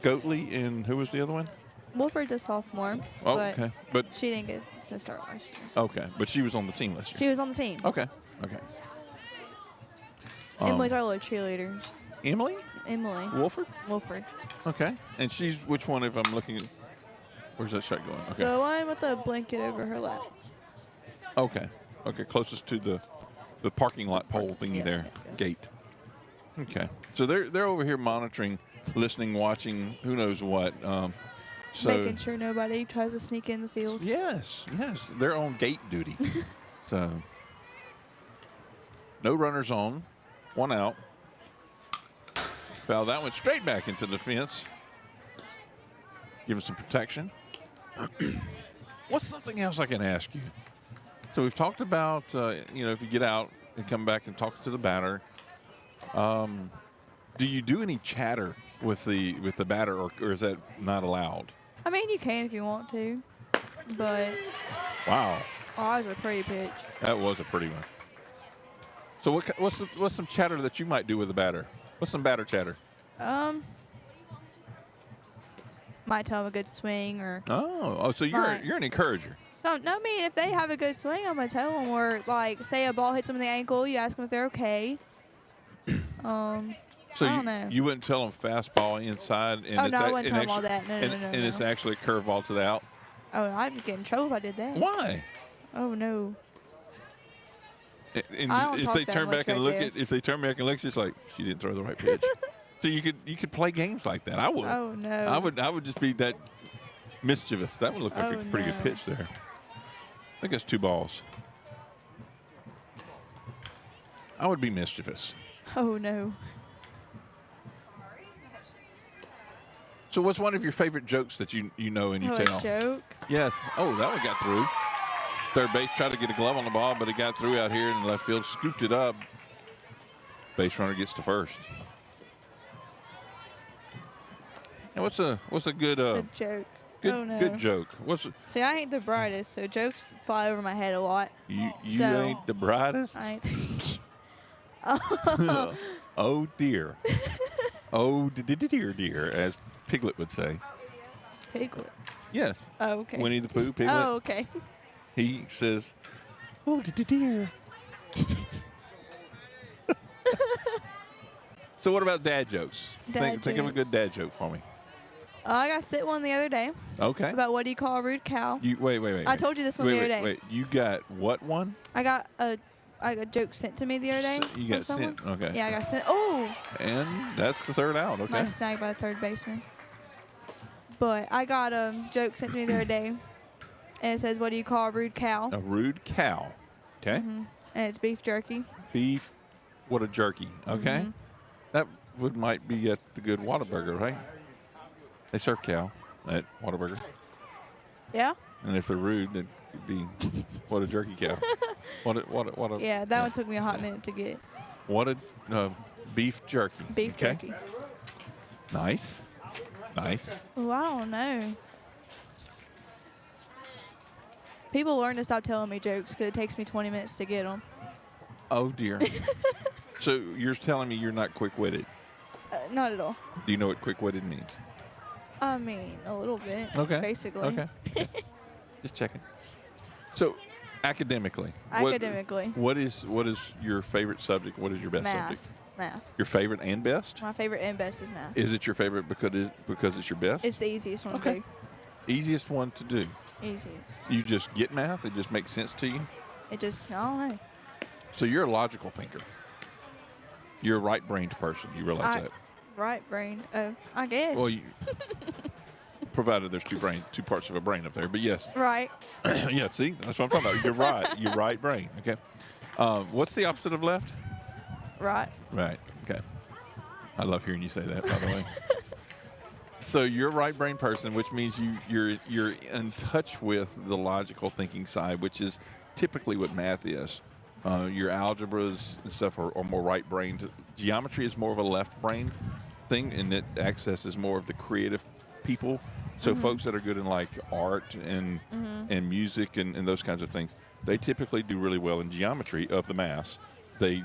Goatley and who was the other one? Wolford's a sophomore. Oh, okay, but she didn't get to start last year. Okay, but she was on the team last year. She was on the team. Okay. Emily's our little cheerleader. Emily Wolford. Okay, and she's which one? If I'm looking at, where's that shot going? Okay. The one with the blanket over her lap. Okay, closest to the parking lot pole thingy there, gate. Okay, so they're over here monitoring, listening, watching, who knows what. So making sure nobody tries to sneak in the field. Yes, they're on gate duty. So no runners on, 1 out. Foul that one straight back into the fence. Give us some protection. What's something else I can ask you? So we've talked about, if you get out and come back and talk to the batter. Do you do any chatter with the batter, or is that not allowed? I mean, you can if you want to, but wow, that was a pretty pitch. That was a pretty one. So what's some chatter that you might do with the batter? What's some batter chatter? Might tell them a good swing or. Oh, so you're an encourager. So no, I mean if they have a good swing, I'm gonna tell them. Or like, say a ball hits them in the ankle, you ask them if they're okay. So I don't know. You wouldn't tell them fastball inside, and I wouldn't tell them all that. No. And it's actually a curveball to the out. Oh, I'd get in trouble if I did that. Why? Oh no. And if they turn back and look it's like she didn't throw the right pitch. So you could play games like that. I would. Oh no. I would just be that mischievous. That would look like a pretty good pitch there. I think that's 2 balls. I would be mischievous. Oh no. So what's one of your favorite jokes that you know and you tell? A joke? Yes. Oh, that one got through. Third base tried to get a glove on the ball, but it got through out here, and left field scooped it up. Base runner gets to first. And what's a good it's a joke. Good joke. See, I ain't the brightest, so jokes fly over my head a lot. You ain't the brightest? I ain't. Oh dear. Oh dear, as Piglet would say. Piglet? Yes. Oh, okay. Winnie the Pooh, Piglet. Oh, okay. He says, oh dear. So what about dad jokes? Think of a good dad joke for me. I got sent one the other day. Okay. About what do you call a rude cow? Wait. I told you this one the other day. Wait, you got what one? I got a joke sent to me the other day. You got sent, okay. Yeah, I got sent. Oh! And that's the 3rd out, okay. Nice snag by the third baseman. But I got a joke sent to me the other day. And it says, what do you call a rude cow? A rude cow. Okay. And it's beef jerky. Beef, what a jerky. Okay. might be at the good Whataburger, right? They serve cow at Whataburger. Yeah. And if they're rude, it could be what a jerky cow. What a Yeah, that one took me a hot minute to get. What a beef jerky. Beef jerky. Nice. Nice. Oh, I don't know. People learn to stop telling me jokes because it takes me 20 minutes to get them. Oh, dear. So you're telling me you're not quick-witted? Not at all. Do you know what quick-witted means? I mean, a little bit. Okay. Basically. Okay. Just checking. So, academically. Academically. What is your favorite subject? What is your best subject? Math. Your favorite and best? My favorite and best is math. Is it your favorite because it's your best? It's the easiest one Okay. to do. Easiest one to do. Easiest. You just get math? It just makes sense to you? It just, I don't know. So you're a logical thinker. You're a right-brained person. You realize that? Right brain. Oh, I guess. Well, provided there's two parts of a brain up there. But yes. Right. Yeah, see? That's what I'm talking about. You're right. You're right brain. Okay. What's the opposite of left? Right. Right. Okay. I love hearing you say that, by the way. So you're a right brain person, which means you're in touch with the logical thinking side, which is typically what math is. Your algebras and stuff are more right brained. Geometry is more of a left brain thing, and it accesses more of the creative people. So folks that are good in like art and music and those kinds of things, they typically do really well in geometry of the math. They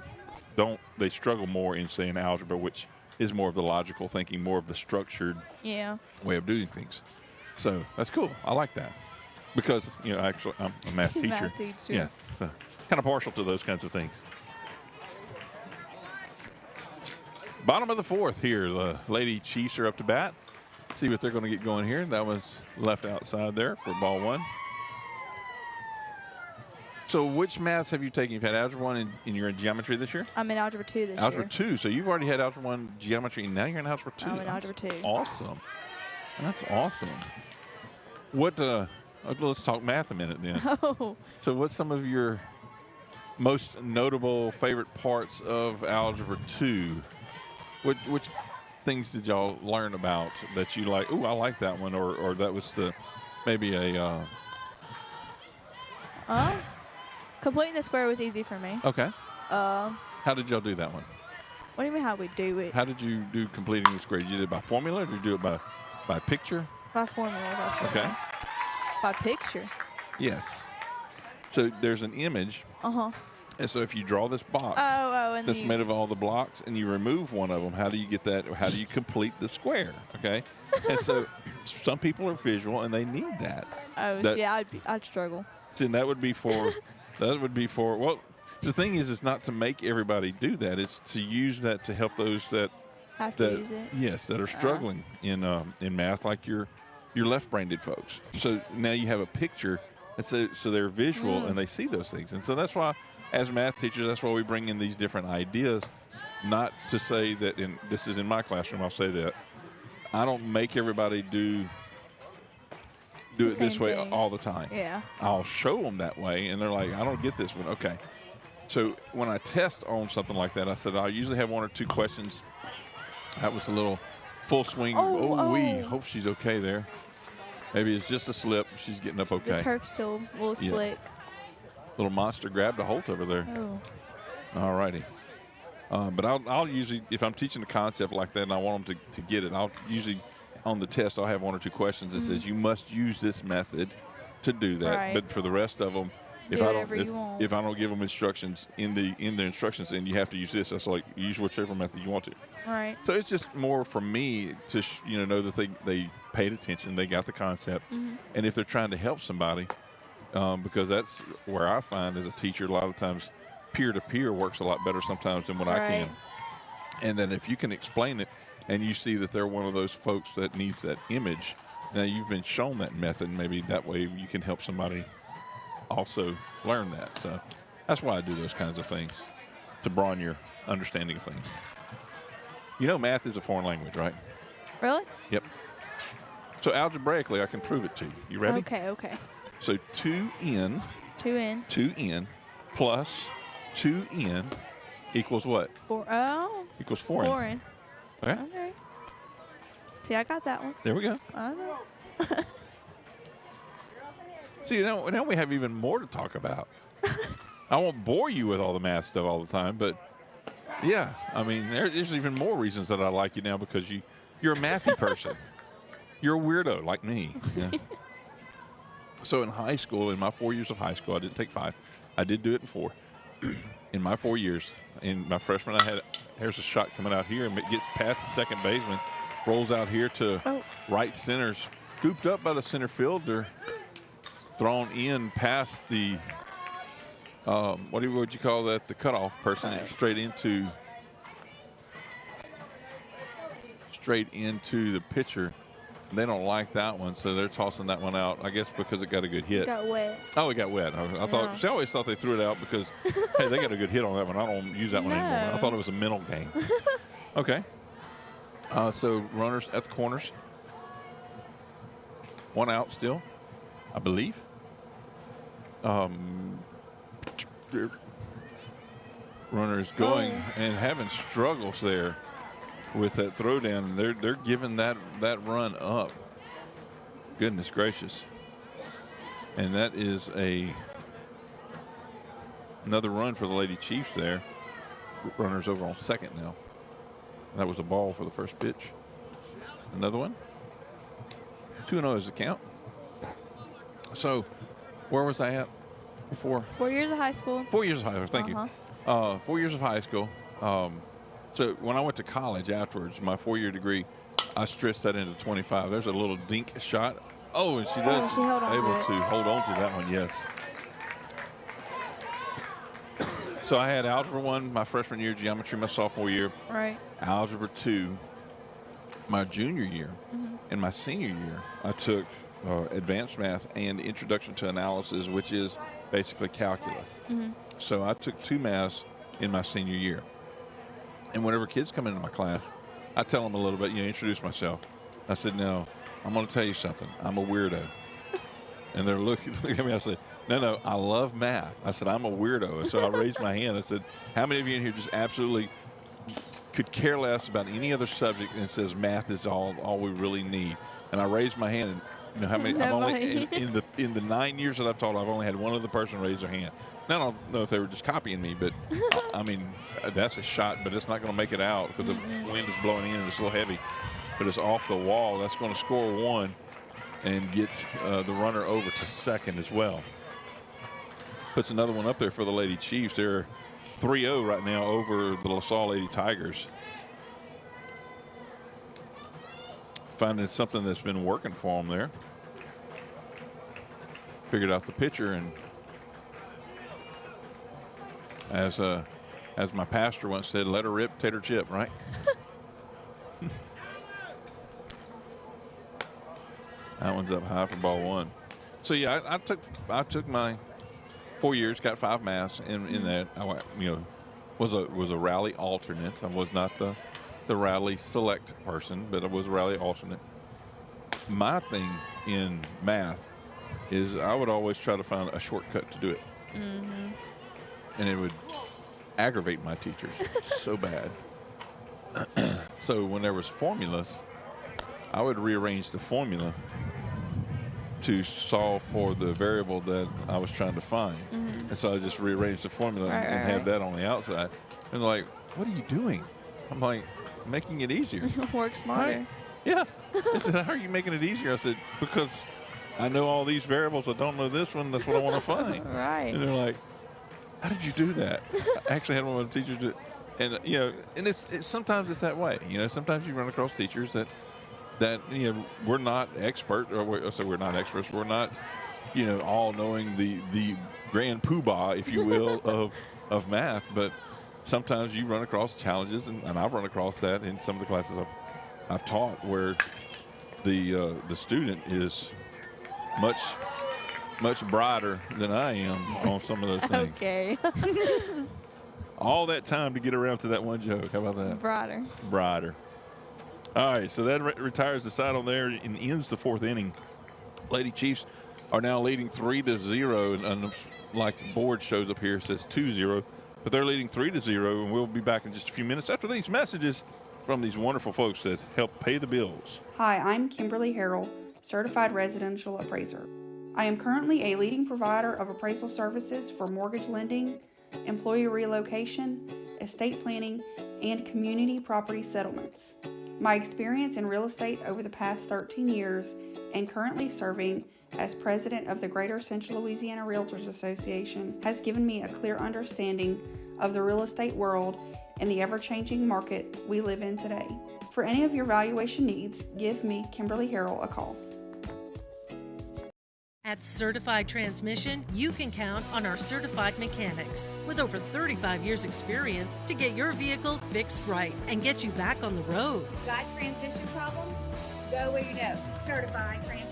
struggle more in, say, in algebra, which is more of the logical thinking, more of the structured way of doing things. So that's cool. I like that because, actually I'm a math teacher. Math teacher. Yes. So kind of partial to those kinds of things. Bottom of the fourth here. The Lady Chiefs are up to bat. See what they're going to get going here. That was left outside there for ball one. So which maths have you taken? You've had Algebra 1 and you're in Geometry this year? I'm in Algebra 2 this year. Algebra 2. So you've already had Algebra 1 Geometry, and now you're in Algebra 2. I'm in Algebra 2. Awesome. That's awesome. What? Let's talk math a minute then. Oh. So what's some of your most notable favorite parts of Algebra 2? Which things did y'all learn about that you like? Ooh, I like that one, or that was maybe a. Completing the square was easy for me. Okay. How did y'all do that one? What do you mean how we do it? How did you do completing the square? Did you do it by formula, or did you do it by picture? By formula. Okay. By picture. Yes. So there's an image. And so if you draw this box and that's made of all the blocks and you remove one of them, how do you get that? How do you complete the square? Okay. And so some people are visual and they need that. I'd struggle. See, and that would be for, well, the thing is, it's not to make everybody do that. It's to use that to help those that have to use it. Yes, that are struggling in math, like your left-brained folks. So now you have a picture, and so they're visual and they see those things. And so that's why, as math teachers, that's why we bring in these different ideas. Not to say that this is in my classroom. I'll say that I don't make everybody do it this way all the time. Yeah. I'll show them that way, and they're like, I don't get this one. Okay. So when I test on something like that, I said I usually have one or two questions. That was a little full swing. We hope she's okay there. Maybe it's just a slip. She's getting up okay. The turf's still a little slick. Little monster grabbed a hold over there. Oh. All righty. But I'll usually, if I'm teaching a concept like that and I want them to get it, I'll usually, on the test, I'll have one or two questions that says you must use this method to do that. Right. But for the rest of them, if I don't give them instructions in the instructions, and you have to use this, that's like use whichever method you want to. Right. So it's just more for me to know that they paid attention, they got the concept, and if they're trying to help somebody, because that's where I find as a teacher, a lot of times peer-to-peer works a lot better sometimes than what I can. And then if you can explain it and you see that they're one of those folks that needs that image, now you've been shown that method, maybe that way you can help somebody also learn that. So that's why I do those kinds of things, to broaden your understanding of things. Math is a foreign language, right? Really? Yep. So algebraically, I can prove it to you. You ready? Okay. So 2n plus 2n equals what? 4. Oh. Equals 4n. Okay. Okay. See, I got that one. There we go. I know. See, now we have even more to talk about. I won't bore you with all the math stuff all the time, but yeah, I mean, there's even more reasons that I like you now because you're a mathy person. You're a weirdo like me. Yeah. So in high school, in my 4 years of high school, I didn't take 5. I did do it in 4. In my 4 years, in my freshman, here's a shot coming out here, and it gets past the second baseman, rolls out here to right center, scooped up by the center fielder, thrown in past the what would you call that? The cutoff person, straight into the pitcher. They don't like that one, so they're tossing that one out. I guess because it got a good hit. It got wet. Oh, it got wet. I thought. See, I always thought they threw it out because hey, they got a good hit on that one. I don't use that one anymore. I thought it was a mental game. Okay. So runners at the corners. 1 out still, I believe. Runners going and having struggles there with that throw down. They're giving that run up. Goodness gracious. And that is another run for the Lady Chiefs there. Runners over on second now. That was a ball for the first pitch. Another one. 2-0 is the count. So where was I at before? 4 years of high school. 4 years of high school. Thank you. 4 years of high school. So when I went to college afterwards, my 4-year degree, I stretched that into 25. There's a little dink shot. Oh, and she does she held on able to to hold on to that one, yes. So I had Algebra 1 my freshman year, Geometry my sophomore year. Right. Algebra 2 my junior year. In my senior year, I took Advanced Math and Introduction to Analysis, which is basically calculus. So I took 2 maths in my senior year. And whenever kids come into my class, I tell them a little bit, introduce myself. I said, no, I'm going to tell you something. I'm a weirdo. And they're looking at me. I said, no, I love math. I said, I'm a weirdo. And so I raised my hand. I said, how many of you in here just absolutely could care less about any other subject and says math is all we really need? And I raised my hand, and you know how many? I've only in the 9 years that I've taught, I've only had one other person raise their hand. Now, I don't know if they were just copying me, but I mean, that's a shot, but it's not going to make it out because the wind is blowing in and it's a little heavy. But it's off the wall. That's going to score 1 and get the runner over to second as well. Puts another one up there for the Lady Chiefs. They're 3-0 right now over the LaSalle Lady Tigers. Finding something that's been working for them there. Figured out the pitcher, and as my pastor once said, let her rip, tater chip, right? That one's up high for ball 1. So yeah, I took my 4 years, got 5 maths in that. I was a rally alternate. I was not the rally select person, but I was a rally alternate. My thing in math is I would always try to find a shortcut to do it. And it would aggravate my teachers so bad. So when there was formulas, I would rearrange the formula to solve for the variable that I was trying to find. And so I just rearranged the formula and have that on the outside. And they're like, what are you doing? I'm like, making it easier. Work smarter. Right? Yeah. They said, how are you making it easier? I said, because I know all these variables. I don't know this one. That's what I want to find. Right. And they're like, how did you do that? I actually had one of the teachers do it. And, and it's sometimes it's that way. Sometimes you run across teachers that we're not expert, or we're not experts. We're not, all knowing the grand poobah, if you will, of math. But sometimes you run across challenges, and I've run across that in some of the classes I've taught, where the student is much brighter than I am on some of those things. Okay. All that time to get around to that one joke. How about that? Brighter. All right, so that retires the side on there and ends the 4th inning. Lady Chiefs are now leading 3-0, and like the board shows up here, it says 2-0, but they're leading 3-0, and we'll be back in just a few minutes after these messages from these wonderful folks that help pay the bills. Hi, I'm Kimberly Harrell, Certified Residential Appraiser. I am currently a leading provider of appraisal services for mortgage lending, employee relocation, estate planning, and community property settlements. My experience in real estate over the past 13 years and currently serving as president of the Greater Central Louisiana Realtors Association has given me a clear understanding of the real estate world and the ever-changing market we live in today. For any of your valuation needs, give me, Kimberly Harrell, a call. At Certified Transmission, you can count on our certified mechanics with over 35 years experience to get your vehicle fixed right and get you back on the road. Got transmission problems? Go where you know. Certified Transmission.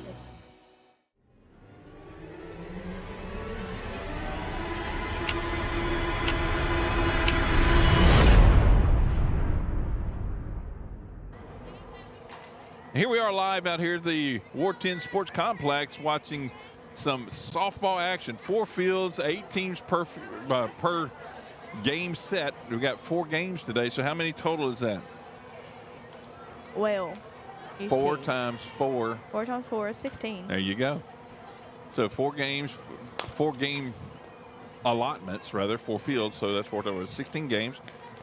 Here we are live out here at the Ward 10 Sports Complex watching some softball action. 4 fields, 8 teams per game set. We've got 4 games today, so how many total is that? Well, 4 times 4. 4 times 4 is 16. There you go. So 4 games, 4 game allotments, rather, 4 fields, so that's 4 total, 16 games.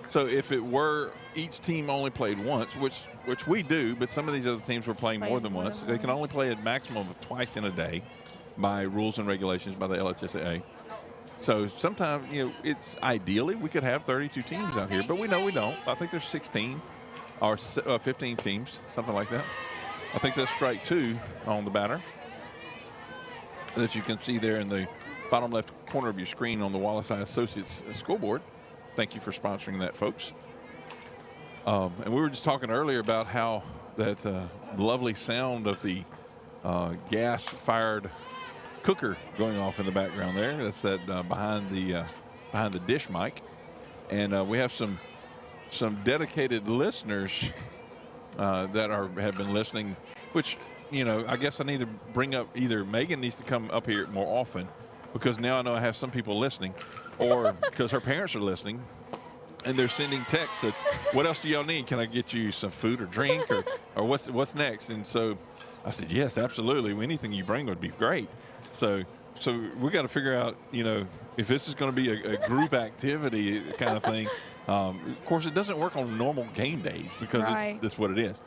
So if it were each team only played once, which we do, but some of these other teams were playing more than once, they can only play a maximum of twice in a day by rules and regulations by the LHSAA. So sometimes, it's ideally we could have 32 teams out here, but we know we don't. I think there's 16 or 15 teams, something like that. I think that's strike 2 on the batter that you can see there in the bottom left corner of your screen on the Wallace Eye Associates scoreboard. Thank you for sponsoring that, folks. And we were just talking earlier about how that lovely sound of the gas-fired cooker going off in the background there. That's that behind the dish mic. And we have some dedicated listeners that have been listening, which, I guess I need to bring up, either Megan needs to come up here more often, because now I know I have some people listening, or because her parents are listening, and they're sending texts that, what else do y'all need? Can I get you some food or drink, or what's next? And so I said, yes, absolutely. Anything you bring would be great. So we got to figure out, if this is going to be a group activity kind of thing. Of course, it doesn't work on normal game days because that's what it is.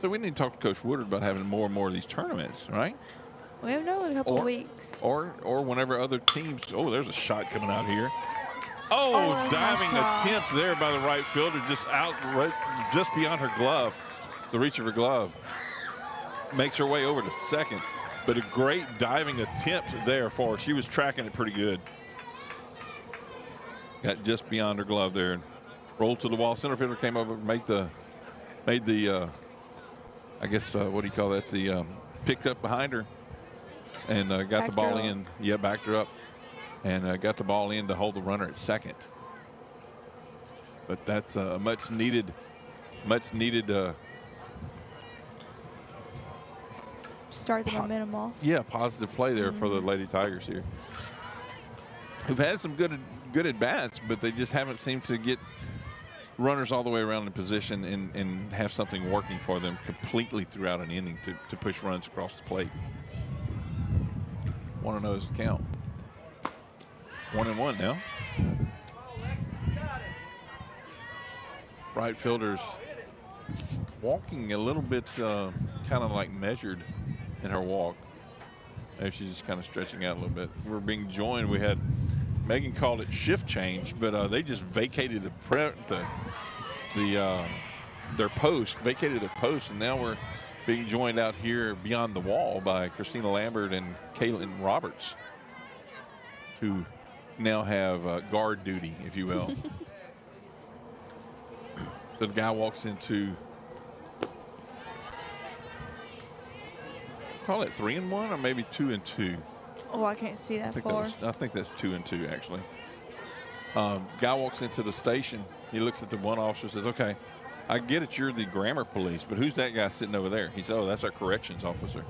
So we need to talk to Coach Woodard about having more and more of these tournaments, right? We have known in a couple of weeks. Or whenever other teams. Oh, there's a shot coming out here. Oh, diving attempt there by the right fielder, just beyond her glove, the reach of her glove. Makes her way over to second, but a great diving attempt there for her. She was tracking it pretty good. Got just beyond her glove there and rolled to the wall. Center fielder came over, made the I guess what do you call that? The picked up behind her. And got the ball in. Yeah, backed her up. And got the ball in to hold the runner at second. But that's a much needed start the momentum off. Yeah, positive play there for the Lady Tigers here, who've had some good at bats, but they just haven't seemed to get runners all the way around in position and have something working for them completely throughout an inning to push runs across the plate. 1-0 is the count. 1-1 now. Right fielder's walking a little bit kind of like measured in her walk. Maybe she's just kind of stretching out a little bit. We're being joined. We had Megan called it shift change, but they just vacated their post, and now we're being joined out here beyond the wall by Christina Lambert and Caitlin Roberts, who now have guard duty, if you will. So the guy walks into, call it 3-1 or maybe 2-2. Oh, I can't see that far. I think that's 2-2 actually. Guy walks into the station. He looks at the one officer, says, "Okay, I get it, you're the grammar police, but who's that guy sitting over there?" He said, "Oh, that's our corrections officer."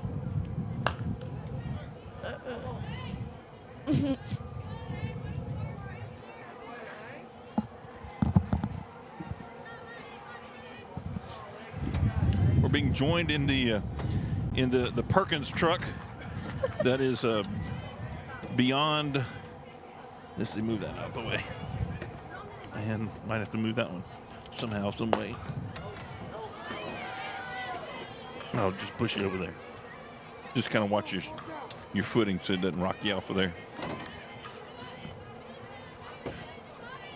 being joined in the Perkins truck that is beyond. Let's see, move that out of the way. And might have to move that one somehow, some way. I'll just push it over there. Just kind of watch your footing so it doesn't rock you off of there.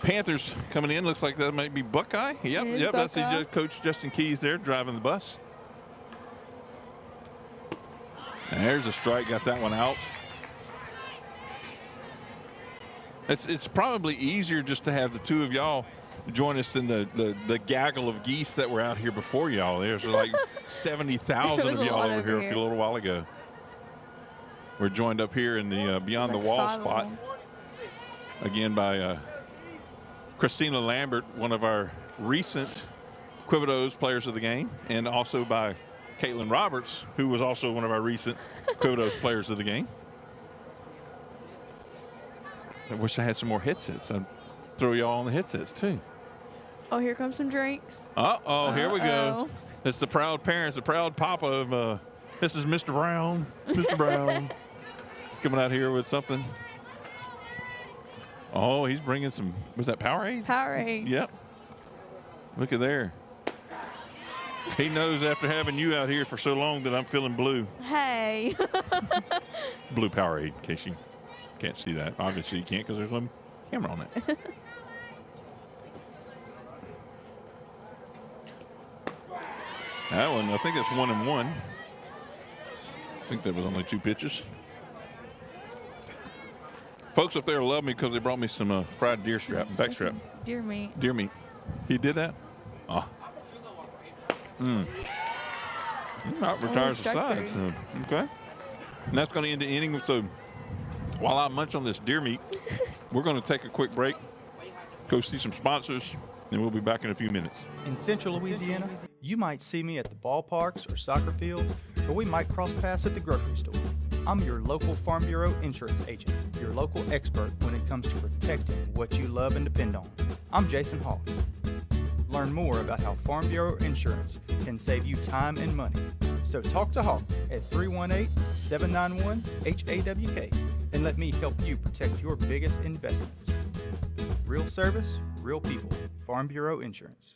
Panthers coming in. Looks like that might be Buckeye. Yep. That's the coach Justin Keys there driving the bus. And there's a strike. Got that one out. It's probably easier just to have the two of y'all join us than the gaggle of geese that were out here before y'all. There's like 70,000 of y'all over here a little while ago. We're joined up here in the Beyond the Wall spot again by Christina Lambert, one of our recent Quibidos players of the game, and also by Caitlin Roberts, who was also one of our recent Quibidos players of the game. I wish I had some more headsets. I'd throw y'all on the headsets too. Oh, here comes some drinks. Here we go. It's the proud parents, the proud papa of this is Mr. Brown. Mr. Brown coming out here with something. Oh, he's bringing some, was that Powerade? Powerade. Yep. Look at there. He knows after having you out here for so long that I'm feeling blue. Hey. Blue Powerade, in case you can't see that. Obviously you can't because there's a camera on it. That one, I think that's 1-1. I think that was only 2 pitches. Folks up there love me because they brought me some fried deer strap, back strap. Deer meat. Deer meat. He did that? Oh. Not retires the side. So, okay. And that's going to end the inning. So while I munch on this deer meat, we're going to take a quick break, go see some sponsors, and we'll be back in a few minutes. In Central Louisiana, you might see me at the ballparks or soccer fields, or we might cross paths at the grocery store. I'm your local Farm Bureau insurance agent, your local expert when it comes to protecting what you love and depend on. I'm Jason Hawk. Learn more about how Farm Bureau Insurance can save you time and money. So talk to Hawk at 318-791-HAWK and let me help you protect your biggest investments. Real service, real people. Farm Bureau Insurance.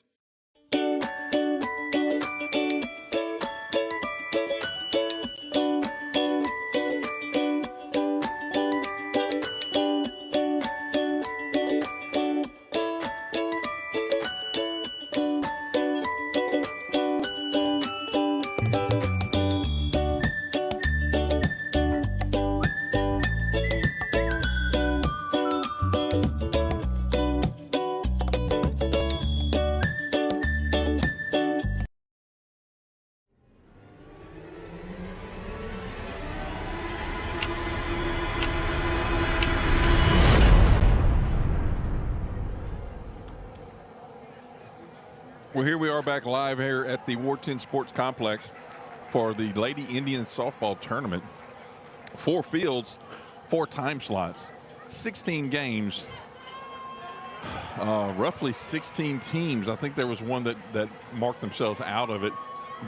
Well, here we are back live here at the Ward 10 Sports Complex for the Lady Indians softball tournament. 4 fields, 4 time slots, 16 games, roughly 16 teams. I think there was one that marked themselves out of it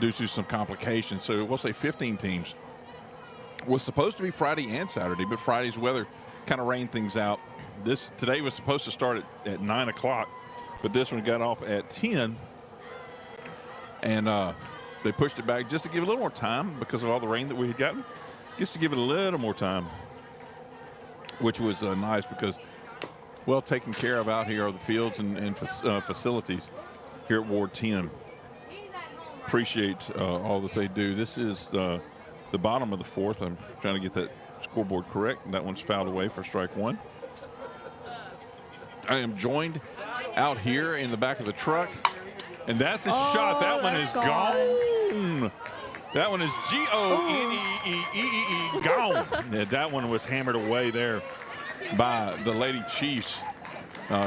due to some complications. So we'll say 15 teams. Was supposed to be Friday and Saturday, but Friday's weather kind of rained things out. Today was supposed to start at 9 o'clock, but this one got off at 10. And they pushed it back just to give it a little more time because of all the rain that we had gotten, just to give it a little more time, which was nice because well taken care of out here are the fields and facilities here at Ward 10. Appreciate all that they do. This is the bottom of the 4th. I'm trying to get that scoreboard correct. That one's fouled away for strike 1. I am joined out here in the back of the truck. And that's a shot. That one is gone. That one is G-O-N-E-E-E-E, gone. Yeah, that one was hammered away there by the Lady Chiefs.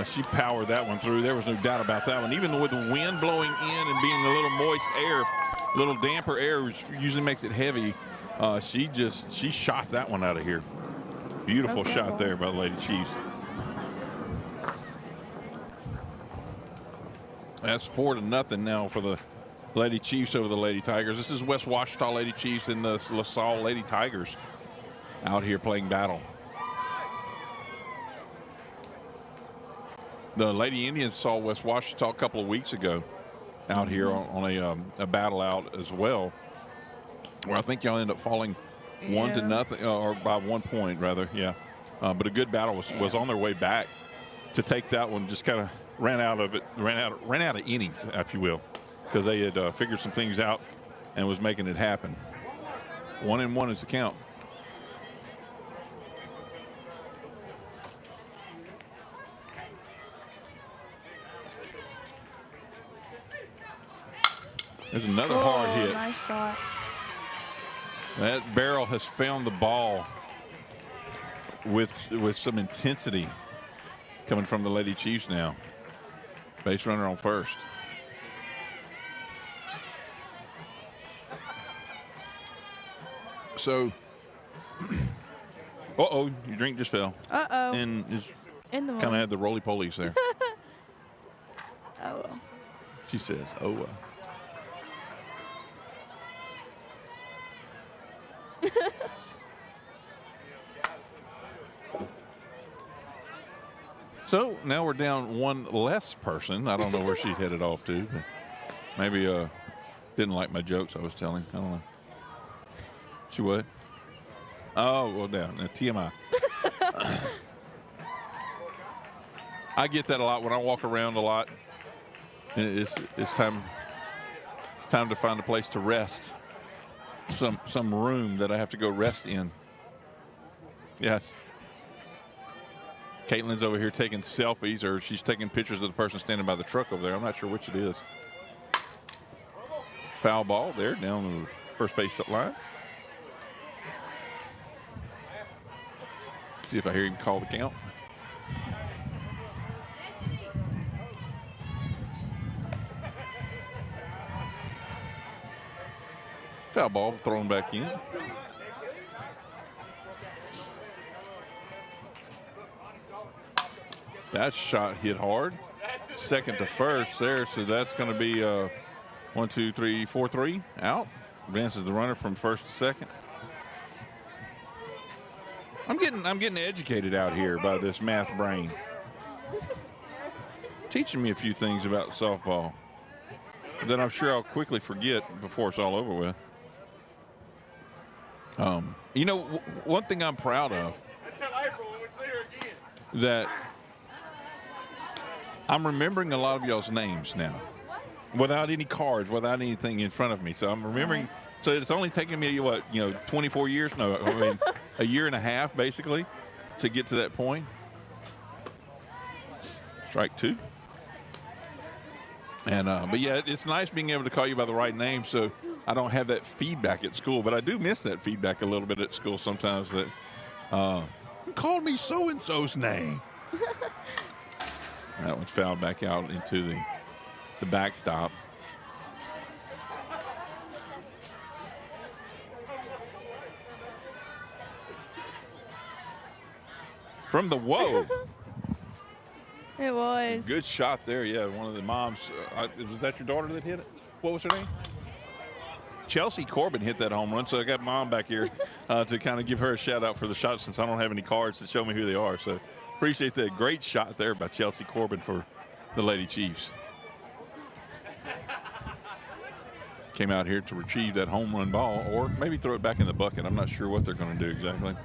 She powered that one through. There was no doubt about that one. Even with the wind blowing in and being a little moist air, a little damper air, which usually makes it heavy, she shot that one out of here. Beautiful shot there by the Lady Chiefs. That's 4-0 now for the Lady Chiefs over the Lady Tigers. This is West Ouachita Lady Chiefs and the LaSalle Lady Tigers out here playing battle. The Lady Indians saw West Ouachita a couple of weeks ago out here on a battle out as well, where I think y'all end up falling 1-0, or by 1 point rather. Yeah, but a good battle was on their way back to take that one. Just kind of ran out of innings, if you will, because they had figured some things out and was making it happen. 1-1 is the count. There's another hard hit. Nice shot. That barrel has found the ball with some intensity coming from the Lady Chiefs now. Base runner on first. So, your drink just fell. And it's in the kind of had the roly-polies there. Oh, well. She says, oh, well. So now we're down one less person. I don't know where she headed off to, but maybe didn't like my jokes I was telling. I don't know. She would? Oh, well, down. TMI. I get that a lot when I walk around a lot. It's time to find a place to rest. Some room that I have to go rest in. Yes. Caitlin's over here taking selfies, or she's taking pictures of the person standing by the truck over there. I'm not sure which it is. Foul ball there down the first base line. See if I hear him call the count. Foul ball thrown back in. That shot hit hard. Second to first there, so that's going to be 1, 2, 3, 4, 3 out. Advances the runner from first to second. I'm getting educated out here by this math brain. Teaching me a few things about softball that I'm sure I'll quickly forget before it's all over with. You know, one thing I'm proud of, that I'm remembering a lot of y'all's names now without any cards, without anything in front of me. So I'm remembering. So it's only taken me, 24 years? No, I mean, a year and a half, basically, to get to that point. Strike two. And but yeah, it's nice being able to call you by the right name, so I don't have that feedback at school. But I do miss that feedback a little bit at school sometimes. That call me so and so's name. That one's fouled back out into the backstop. From the whoa. It was. Good shot there, yeah. One of the moms. Was that your daughter that hit it? What was her name? Chelsea Corbin hit that home run, so I got Mom back here to kind of give her a shout-out for the shot since I don't have any cards to show me who they are. So appreciate that. Great shot there by Chelsea Corbin for the Lady Chiefs. Came out here to retrieve that home run ball or maybe throw it back in the bucket. I'm not sure what they're going to do exactly.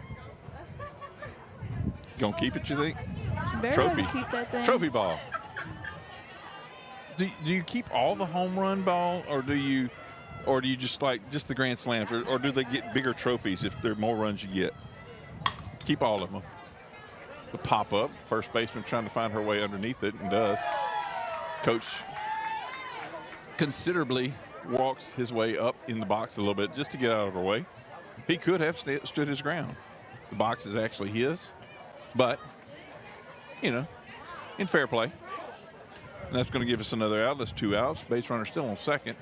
Going to keep it, you think? Trophy. Keep that thing. Trophy ball. Do you keep all the home run ball, or do you just like just the grand slams, or do they get bigger trophies if there are more runs you get? Keep all of them. The pop up, first baseman trying to find her way underneath it, and does. Coach considerably walks his way up in the box a little bit just to get out of her way. He could have stood his ground. The box is actually his, but in fair play. And that's going to give us another out. That's 2 outs. Base runner still on second.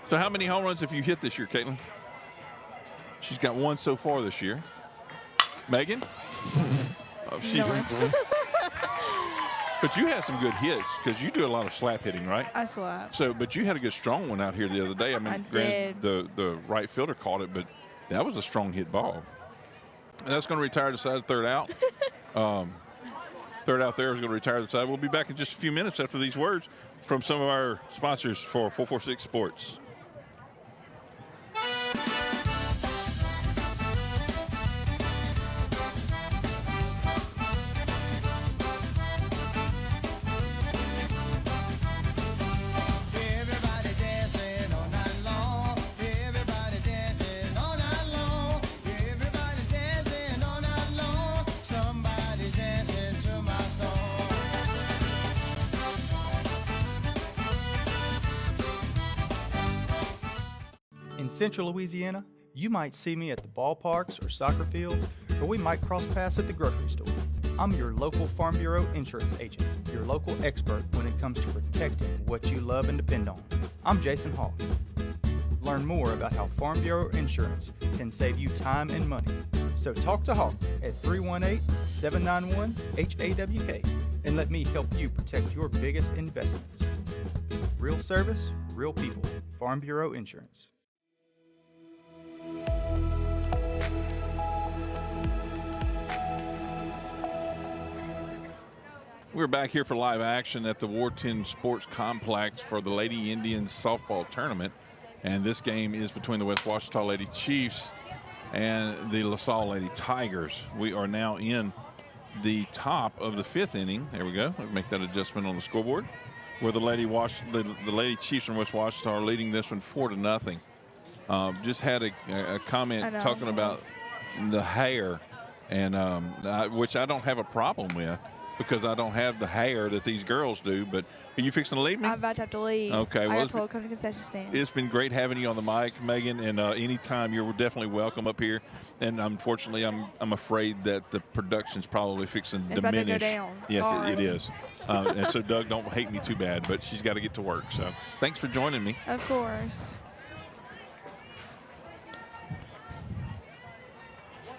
So how many home runs have you hit this year, Caitlin? She's got 1 so far this year. Megan? Oh, But you had some good hits because you do a lot of slap hitting, right? I slap. So, but you had a good strong one out here the other day. I mean, I granted, did. the right fielder caught it, but that was a strong hit ball. And that's going to retire the side, third out. Third out there is going to retire the side. We'll be back in just a few minutes after these words from some of our sponsors for 446 Sports. In Central Louisiana, you might see me at the ballparks or soccer fields, or we might cross paths at the grocery store. I'm your local Farm Bureau insurance agent, your local expert when it comes to protecting what you love and depend on. I'm Jason Hawk. Learn more about how Farm Bureau insurance can save you time and money. So talk to Hawk at 318-791-HAWK and let me help you protect your biggest investments. Real service, real people. Farm Bureau Insurance. We're back here for live action at the Ward 10 Sports Complex for the Lady Indians softball tournament. And this game is between the West Ouachita Lady Chiefs and the LaSalle Lady Tigers. We are now in the top of the 5th inning. There we go. I'll make that adjustment on the scoreboard, where the Lady Chiefs from West Ouachita are leading this one 4-0. Just had a comment talking about the hair, and which I don't have a problem with, because I don't have the hair that these girls do. But are you fixing to leave me? I'm about to have to leave. Okay. Well, I got told to come to the concession stand. It's been great having you on the mic, Megan, and anytime you're definitely welcome up here. And unfortunately, I'm afraid that the production's probably fixing to diminish. About to go down. Yes, it is. And so Doug, don't hate me too bad, but she's got to get to work. So thanks for joining me. Of course.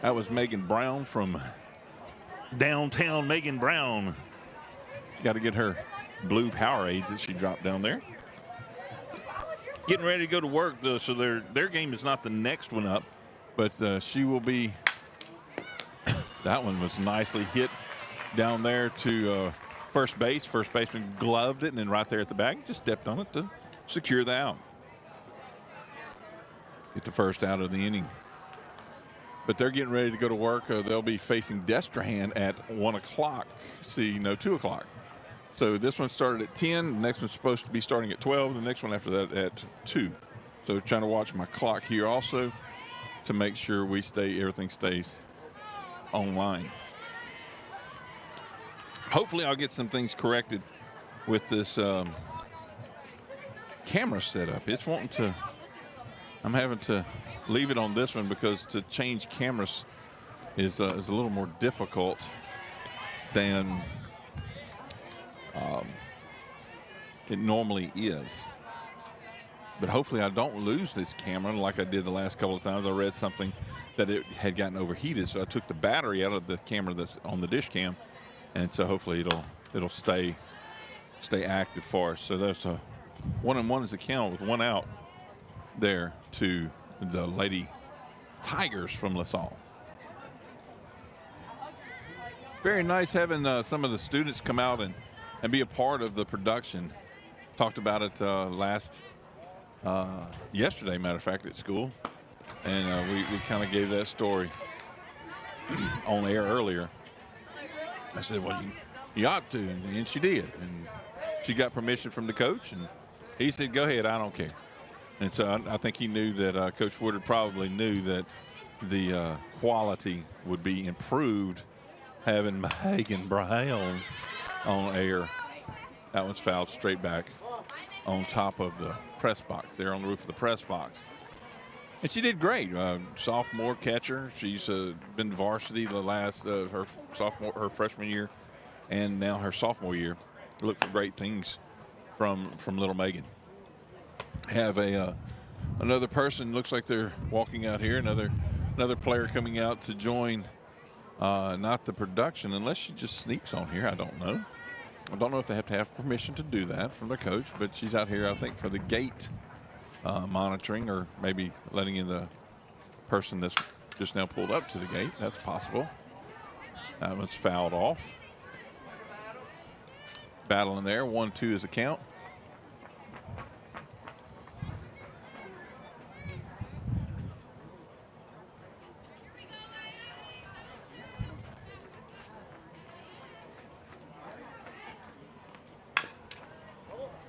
That was Megan Brown from downtown. Megan Brown. She's got to get her blue Powerades that she dropped down there. Getting ready to go to work, though, so their game is not the next one up, but she will be. That one was nicely hit down there to first base. First baseman gloved it, and then right there at the bag, just stepped on it to secure the out. Get the first out of the inning. But they're getting ready to go to work. They'll be facing Destrehan at 1 o'clock. 2 o'clock. So this one started at 10. The next one's supposed to be starting at 12. The next one after that at 2. So trying to watch my clock here also to make sure everything stays online. Hopefully I'll get some things corrected with this camera setup. It's wanting to. I'm having to leave it on this one because to change cameras is a little more difficult than it normally is. But hopefully I don't lose this camera like I did the last couple of times. I read something that it had gotten overheated, so I took the battery out of the camera that's on the dish cam, and so hopefully it'll stay active for us. So that's a 1-1 is the count with 1 out there to the Lady Tigers from LaSalle. Very nice having some of the students come out and be a part of the production. Talked about it yesterday, matter of fact, at school. And we kind of gave that story on air earlier. I said, well, you ought to, and she did. And she got permission from the coach, and he said, go ahead, I don't care. And so I think he knew that Coach Woodard probably knew that the quality would be improved having Megan Brown on air. That one's fouled straight back on top of the press box there on the roof of the press box. And she did great. Sophomore catcher. She's been varsity the last her freshman year and now her sophomore year. Look for great things from little Megan. Have another person, looks like they're walking out here, another player coming out to join not the production, unless she just sneaks on here, I don't know. I don't know if they have to have permission to do that from their coach, but she's out here, I think, for the gate monitoring, or maybe letting in the person that's just now pulled up to the gate. That's possible. That one's fouled off. Battling there. 1-2 is the count.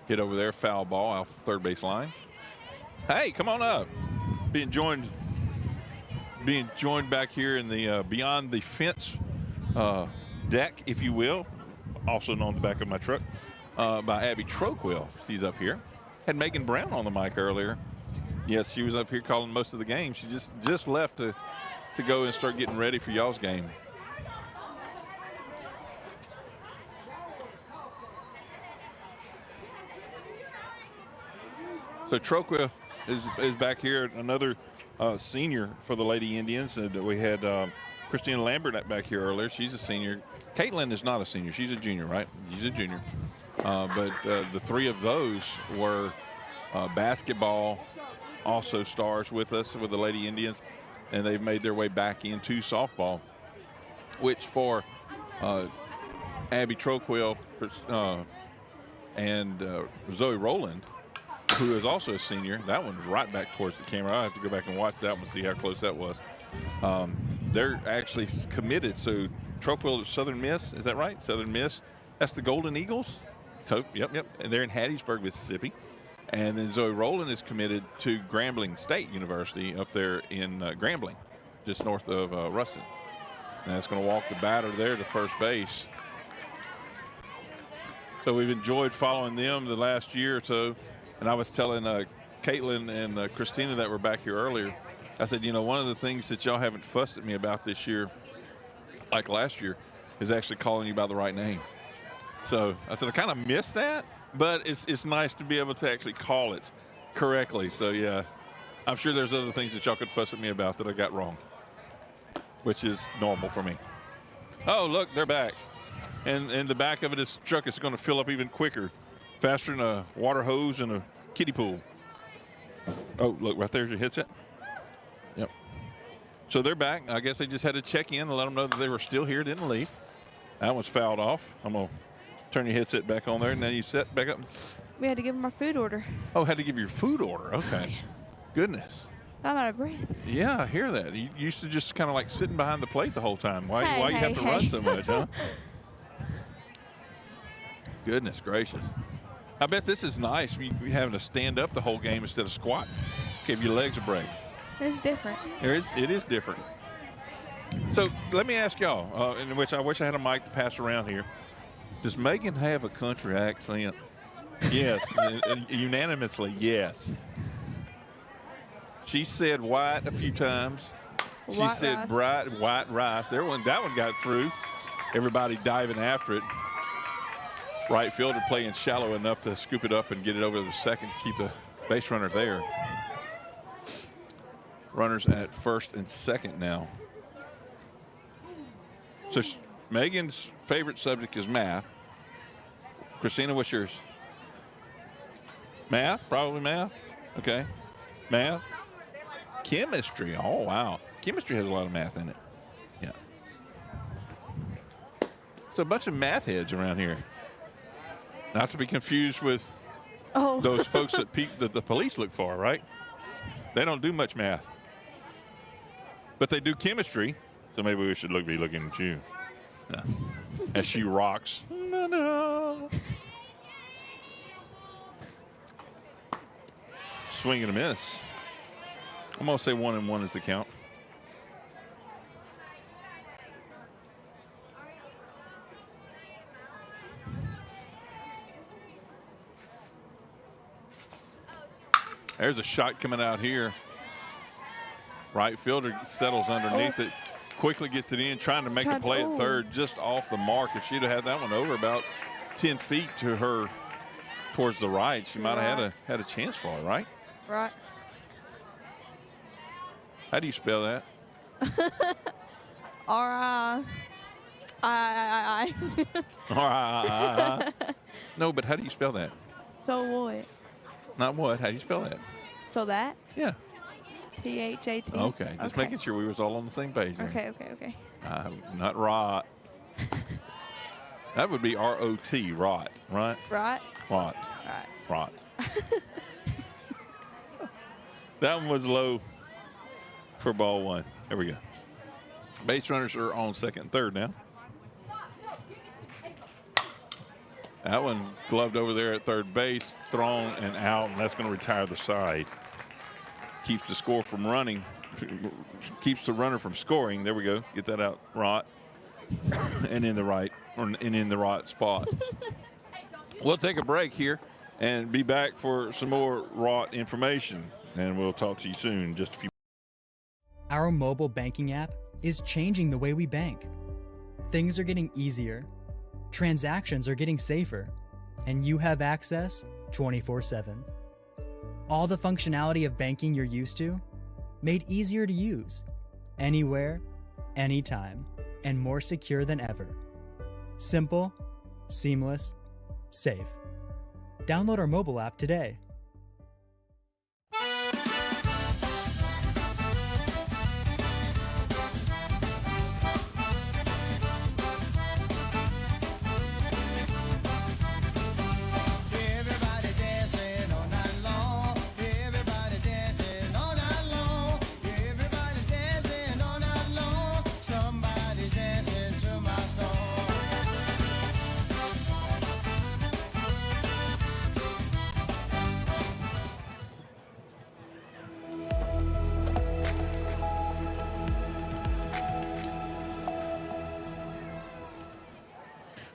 Hit over there, foul ball off the third base line. Hey, come on up. Being joined back here in the beyond the fence deck, if you will, also known the back of my truck, by Abby Troquil. She's up here. Had Megan Brown on the mic earlier. Yes, she was up here calling most of the game. She just left to go and start getting ready for y'all's game. So Troquil is back here, another senior for the Lady Indians. That we had Christina Lambert back here earlier. She's a senior. Caitlin is not a senior. She's a junior, right? She's a junior. But the three of those were basketball also stars with us, with the Lady Indians, and they've made their way back into softball, which for Abby Troquil and Zoe Rowland, who is also a senior. That one's right back towards the camera. I'll have to go back and watch that one, see how close that was. They're actually committed. So Troquil is Southern Miss, is that right? Southern Miss. That's the Golden Eagles. So, yep. And they're in Hattiesburg, Mississippi. And then Zoe Rowland is committed to Grambling State University up there in Grambling, just north of Ruston. And that's going to walk the batter there to first base. So we've enjoyed following them the last year or so. And I was telling Caitlin and Christina that were back here earlier, I said, you know, one of the things that y'all haven't fussed at me about this year, like last year, is actually calling you by the right name. So I said, I kind of missed that, but it's nice to be able to actually call it correctly. So, yeah, I'm sure there's other things that y'all could fuss at me about that I got wrong, which is normal for me. Oh, look, they're back. And the back of this truck is going to fill up even quicker. Faster than a water hose in a kiddie pool. Oh, look, right there's your headset. Yep. So they're back. I guess they just had to check in and let them know that they were still here, didn't leave. That one's fouled off. I'm going to turn your headset back on there, and then you set back up. We had to give them our food order. Oh, had to give you your food order. Okay. Goodness. I'm out of breath. Yeah, I hear that. You used to just kind of like sitting behind the plate the whole time. Why you have to run so much, huh? Goodness gracious. I bet this is nice. You having to stand up the whole game instead of squatting. Give your legs a break. It's different. It is different. So let me ask y'all, in which I wish I had a mic to pass around here. Does Megan have a country accent? Yes, unanimously, yes. She said white a few times. She said bright white rice. That one got through. Everybody diving after it. Right fielder playing shallow enough to scoop it up and get it over to the second to keep the base runner there. Runners at first and second now. So Megan's favorite subject is math. Christina, what's yours? Math? Probably math? Okay. Math? Chemistry. Oh, wow. Chemistry has a lot of math in it. Yeah. So a bunch of math heads around here. Not to be confused with those folks that the police look for, right? They don't do much math. But they do chemistry, so maybe we should be looking at you. No. As she rocks. No. Swing and a miss. I'm going to say 1-1 is the count. There's a shot coming out here. Right fielder settles underneath it, quickly gets it in, trying to make a play at third, just off the mark. If she'd have had that one over about 10 feet to her towards the right, she might have had a chance for it, right? Right. How do you spell that? R-I. I. No, but how do you spell that? Spell what? Not what. How do you spell that? Spell that? Yeah. T-H-A-T. Okay. Just making sure we was all on the same page. Okay. Not rot. That would be R-O-T, rot, right? Rot? Rot. Right. Rot. That one was low for ball one. There we go. Base runners are on second and third now. That one gloved over there at third base, thrown and out, and that's going to retire the side. Keeps the score from running, keeps the runner from scoring. There we go. Get that out, rot, and in the right spot. We'll take a break here and be back for some more rot information, and we'll talk to you soon. Just a few. Our mobile banking app is changing the way we bank. Things are getting easier, transactions are getting safer, and you have access 24/7. All the functionality of banking you're used to, made easier to use, anywhere, anytime, and more secure than ever. Simple, seamless, safe. Download our mobile app today.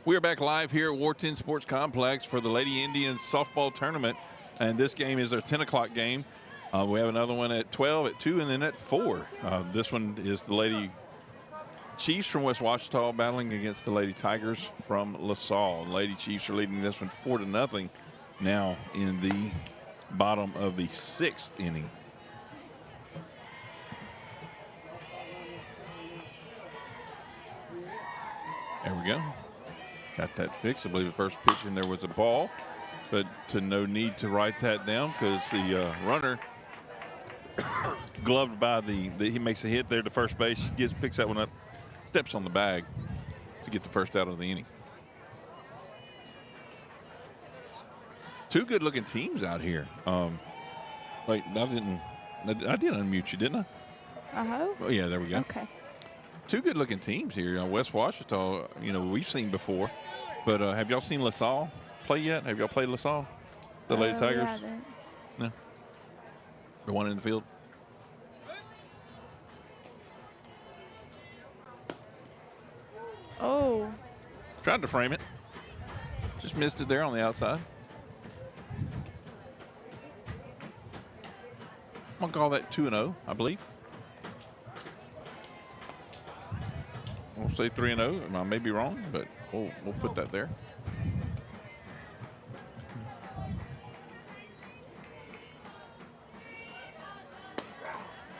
We are back live here at Wharton Sports Complex for the Lady Indians softball tournament, and this game is our 10 o'clock game. We have another one at 12, at 2, and then at 4. This one is the Lady Chiefs from West Ouachita battling against the Lady Tigers from LaSalle. Lady Chiefs are leading this one 4-0 now in the bottom of the 6th inning. There we go. Got that fixed. I believe the first pitch in there was a ball, but to no need to write that down because the runner gloved by he makes a hit there to first base, picks that one up, steps on the bag to get the first out of the inning. Two good-looking teams out here. Wait, I did unmute you, didn't I? Uh-huh. Oh, yeah, there we go. Okay. Two good-looking teams here. West Ouachita, we've seen before. But have y'all seen LaSalle play yet? Have y'all played LaSalle? The Lady Tigers? We haven't. No. The one in the field? Oh. Tried to frame it. Just missed it there on the outside. I'm going to call that 2-0, I believe. We'll say 3-0. I may be wrong, but we'll put that there.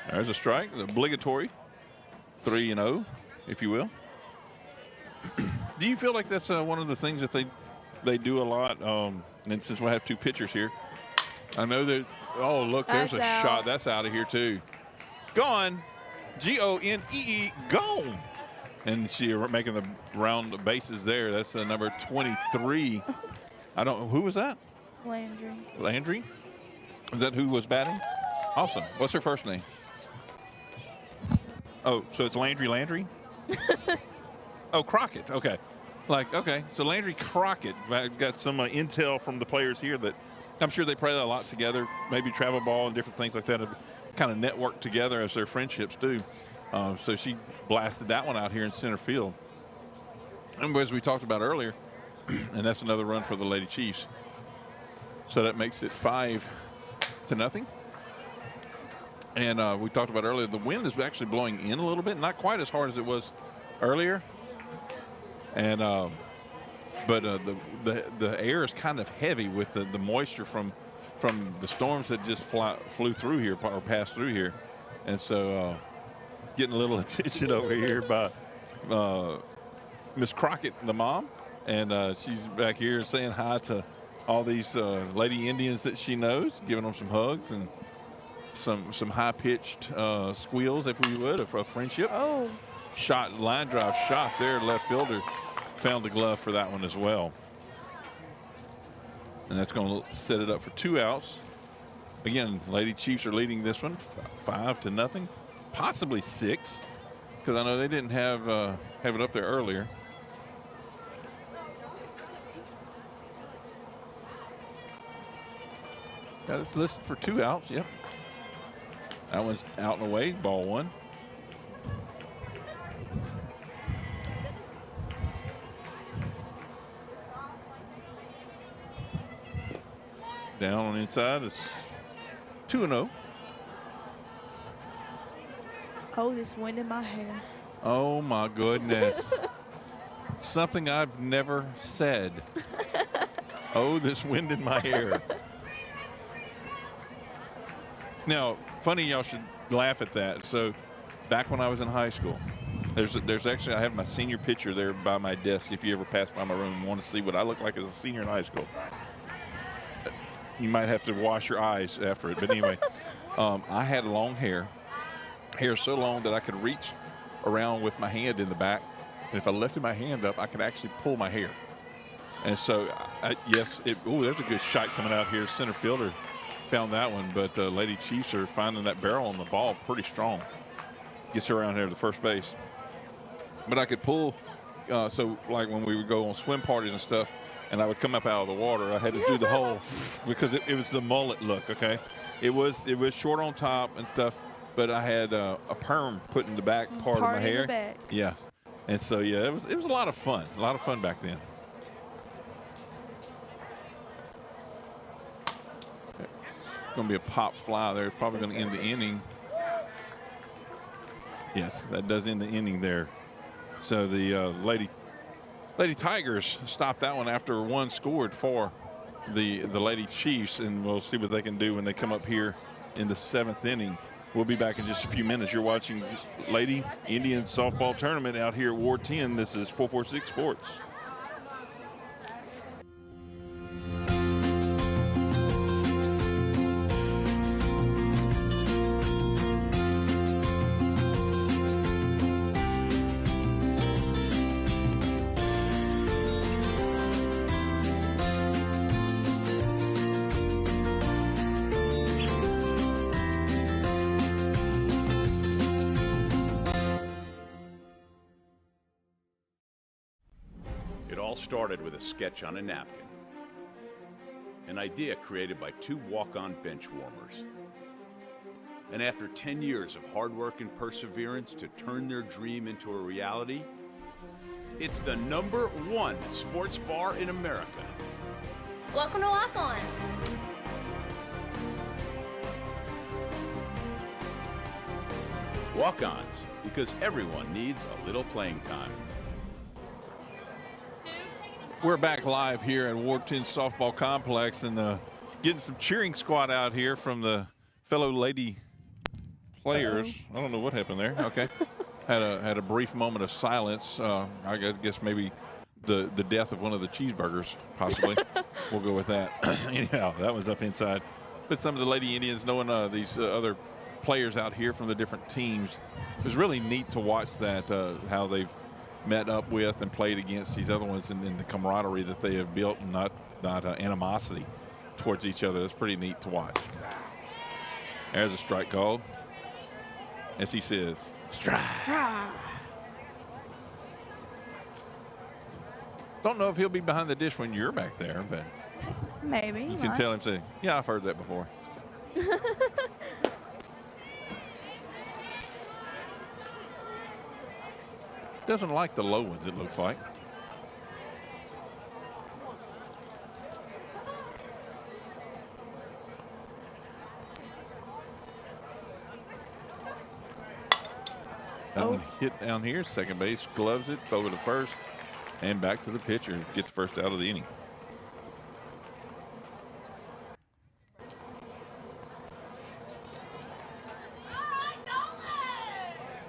There's a strike, the obligatory 3-0, if you will. Do you feel like that's one of the things that they do a lot? And since we have two pitchers here, I know that. Oh, look, there's That's a out. shot. That's out of here too. Gone, G-O-N-E-E, gone. And she making the round bases there. That's number 23. Who was that? Landry. Landry? Is that who was batting? Awesome. What's her first name? Oh, so it's Landry? Oh, Crockett. Okay. Okay. So Landry Crockett. I've got some intel from the players here that I'm sure they play a lot together, maybe travel ball and different things like that, kind of network together as their friendships do. So she blasted that one out here in center field. And as we talked about earlier, and that's another run for the Lady Chiefs. So that makes it 5-0. And we talked about earlier, the wind is actually blowing in a little bit, not quite as hard as it was earlier. And but the air is kind of heavy with the moisture from the storms that just flew through here or passed through here. And so getting a little attention over here by Miss Crockett, the mom, and she's back here saying hi to all these lady Indians that she knows, giving them some hugs and some high-pitched squeals, if we would, of friendship. Oh. Line drive shot there. Left fielder found the glove for that one as well. And that's going to set it up for 2 outs. Again, Lady Chiefs are leading this one 5-0, possibly 6, because I know they didn't have it up there earlier. Got it listed for 2 outs. Yep. That one's out and away. Ball 1. Down on the inside. It's 2-0. Oh, this wind in my hair. Oh, my goodness. Something I've never said. Oh, this wind in my hair. Now, funny, y'all should laugh at that. So, back when I was in high school, there's actually, I have my senior picture there by my desk. If you ever pass by my room and want to see what I look like as a senior in high school, you might have to wash your eyes after it. But anyway, I had long hair so long that I could reach around with my hand in the back. And if I lifted my hand up, I could actually pull my hair. And so, there's a good shot coming out here. Center fielder found that one, but Lady Chiefs are finding that barrel on the ball pretty strong. Gets her around here to first base. But I could pull, so like when we would go on swim parties and stuff, and I would come up out of the water, I had to do the whole, because it was the mullet look, okay? It was short on top and stuff, but I had a perm put in the back part of my hair. In the back. Yes. And so, yeah, it was a lot of fun. A lot of fun back then. Going to be a pop fly there. It's probably going to end the inning. Yes, that does end the inning there. So the Lady Tigers stopped that one after one scored for the Lady Chiefs, and we'll see what they can do when they come up here in the 7th inning. We'll be back in just a few minutes. You're watching Lady Indian Softball Tournament out here at Ward 10. This is 446 Sports. Started with a sketch on a napkin. An idea created by 2 walk-on bench warmers. And after 10 years of hard work and perseverance to turn their dream into a reality, it's the #1 sports bar in America. Welcome to Walk On. Walk-ons, because everyone needs a little playing time. We're back live here at Ward 10 Softball Complex, and getting some cheering squad out here from the fellow lady players. I don't know what happened there. Okay. had a brief moment of silence. I guess maybe the death of one of the cheeseburgers, possibly. We'll go with that. Anyhow, that was up inside. But some of the Lady Indians, knowing these other players out here from the different teams, it was really neat to watch that, how they've met up with and played against these other ones, and the camaraderie that they have built, and not animosity towards each other. That's pretty neat to watch. There's a strike called. As he says, strike. Don't know if he'll be behind the dish when you're back there, but maybe. You can tell him, say, yeah, I've heard that before. Doesn't like the low ones, it looks like. That one hit down here, second base, gloves it, over to first, and back to the pitcher. Gets the first out of the inning.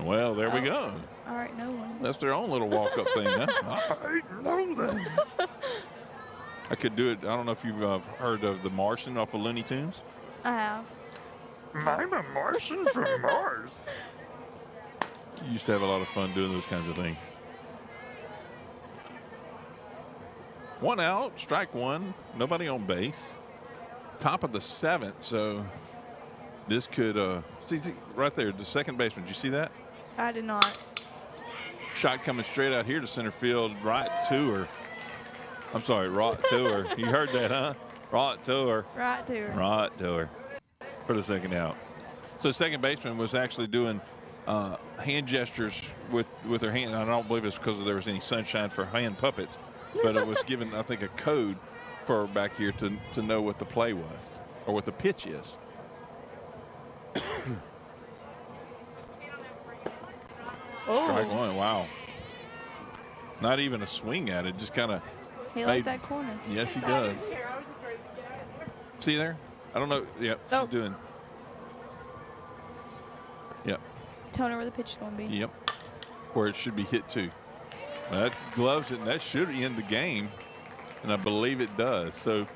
Well, there we go. All right, no one. That's their own little walk-up thing, huh? I ain't know that. I could do it. I don't know if you've heard of The Martian off of Looney Tunes. I have. I'm a Martian from Mars. You used to have a lot of fun doing those kinds of things. 1 out, strike one, nobody on base. Top of the 7th, so this could see right there, the second baseman. Did you see that? I did not. Shot coming straight out here to center field, right to her. I'm sorry, right to her. You heard that, huh? Right to her. Right to her. Right to her for the second out. So the second baseman was actually doing hand gestures with her hand. I don't believe it's because there was any sunshine for hand puppets, but it was given, I think, a code for back here to know what the play was or what the pitch is. Strike one. Wow. Not even a swing at it. Just kind of. He liked that corner. Yes, he does. See there? I don't know. Yep. Oh. She's doing. Yep. Telling her where the pitch is going to be. Yep. Where it should be hit to. That gloves it, and that should end the game, and I believe it does. So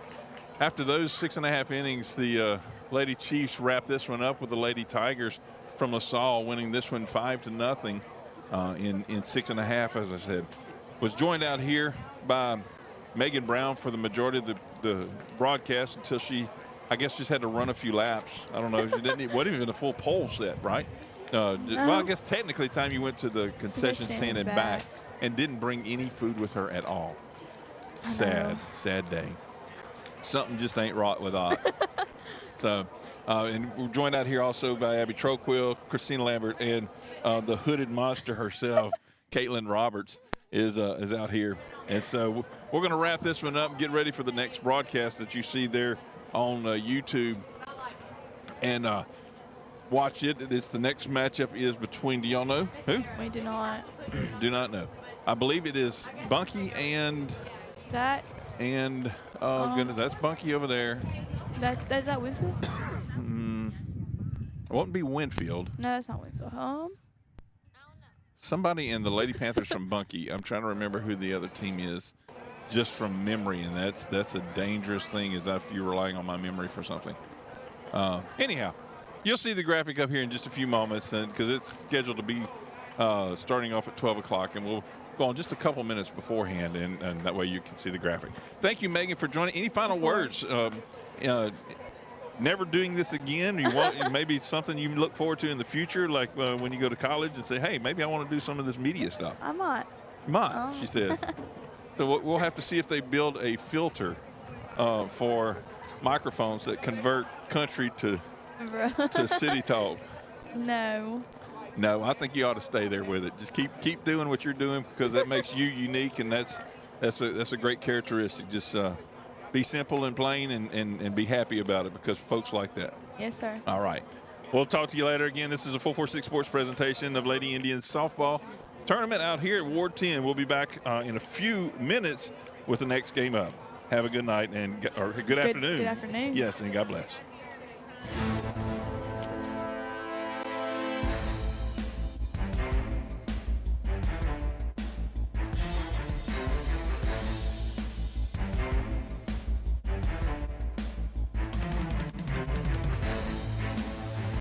after those 6.5 innings, the Lady Chiefs wrap this one up with the Lady Tigers from LaSalle winning this one 5-0 in 6.5, as I said. Was joined out here by Megan Brown for the majority of the broadcast until she, I guess, just had to run a few laps. I don't know. She didn't wasn't even a full pole set, right? Well, I guess technically time you went to the concession stand and back and didn't bring any food with her at all. Sad day. Something just ain't right with that. So, and we're joined out here also by Abby Troquill, Christina Lambert, and the hooded monster herself, Caitlin Roberts, is out here. And so we're going to wrap this one up and get ready for the next broadcast that you see there on YouTube. And watch it. The next matchup is between, do y'all know who? We do not. Do not know. I believe it is Bunky and goodness, that's Bunky over there. Is that Winfield? It won't be Winfield. No, that's not Winfield. Somebody in the Lady Panthers from Bunky. I'm trying to remember who the other team is just from memory, and that's a dangerous thing is if you're relying on my memory for something. Anyhow, you'll see the graphic up here in just a few moments because it's scheduled to be starting off at 12 o'clock, and we'll go on just a couple minutes beforehand, and that way you can see the graphic. Thank you, Megan, for joining. Any final words? Never doing this again? You want maybe something you look forward to in the future, like when you go to college and say, hey, maybe I want to do some of this media stuff. I might. She says. So we'll have to see if they build a filter for microphones that convert country to city talk. No, I think you ought to stay there with it. Just keep doing what you're doing because that makes you unique, and that's a great characteristic. Just be simple and plain and be happy about it because folks like that. Yes, sir. All right. We'll talk to you later. Again, this is a 446 Sports presentation of Lady Indians softball tournament out here at Ward 10. We'll be back in a few minutes with the next game up. Have a good night or good afternoon. Good afternoon. Yes, and God bless.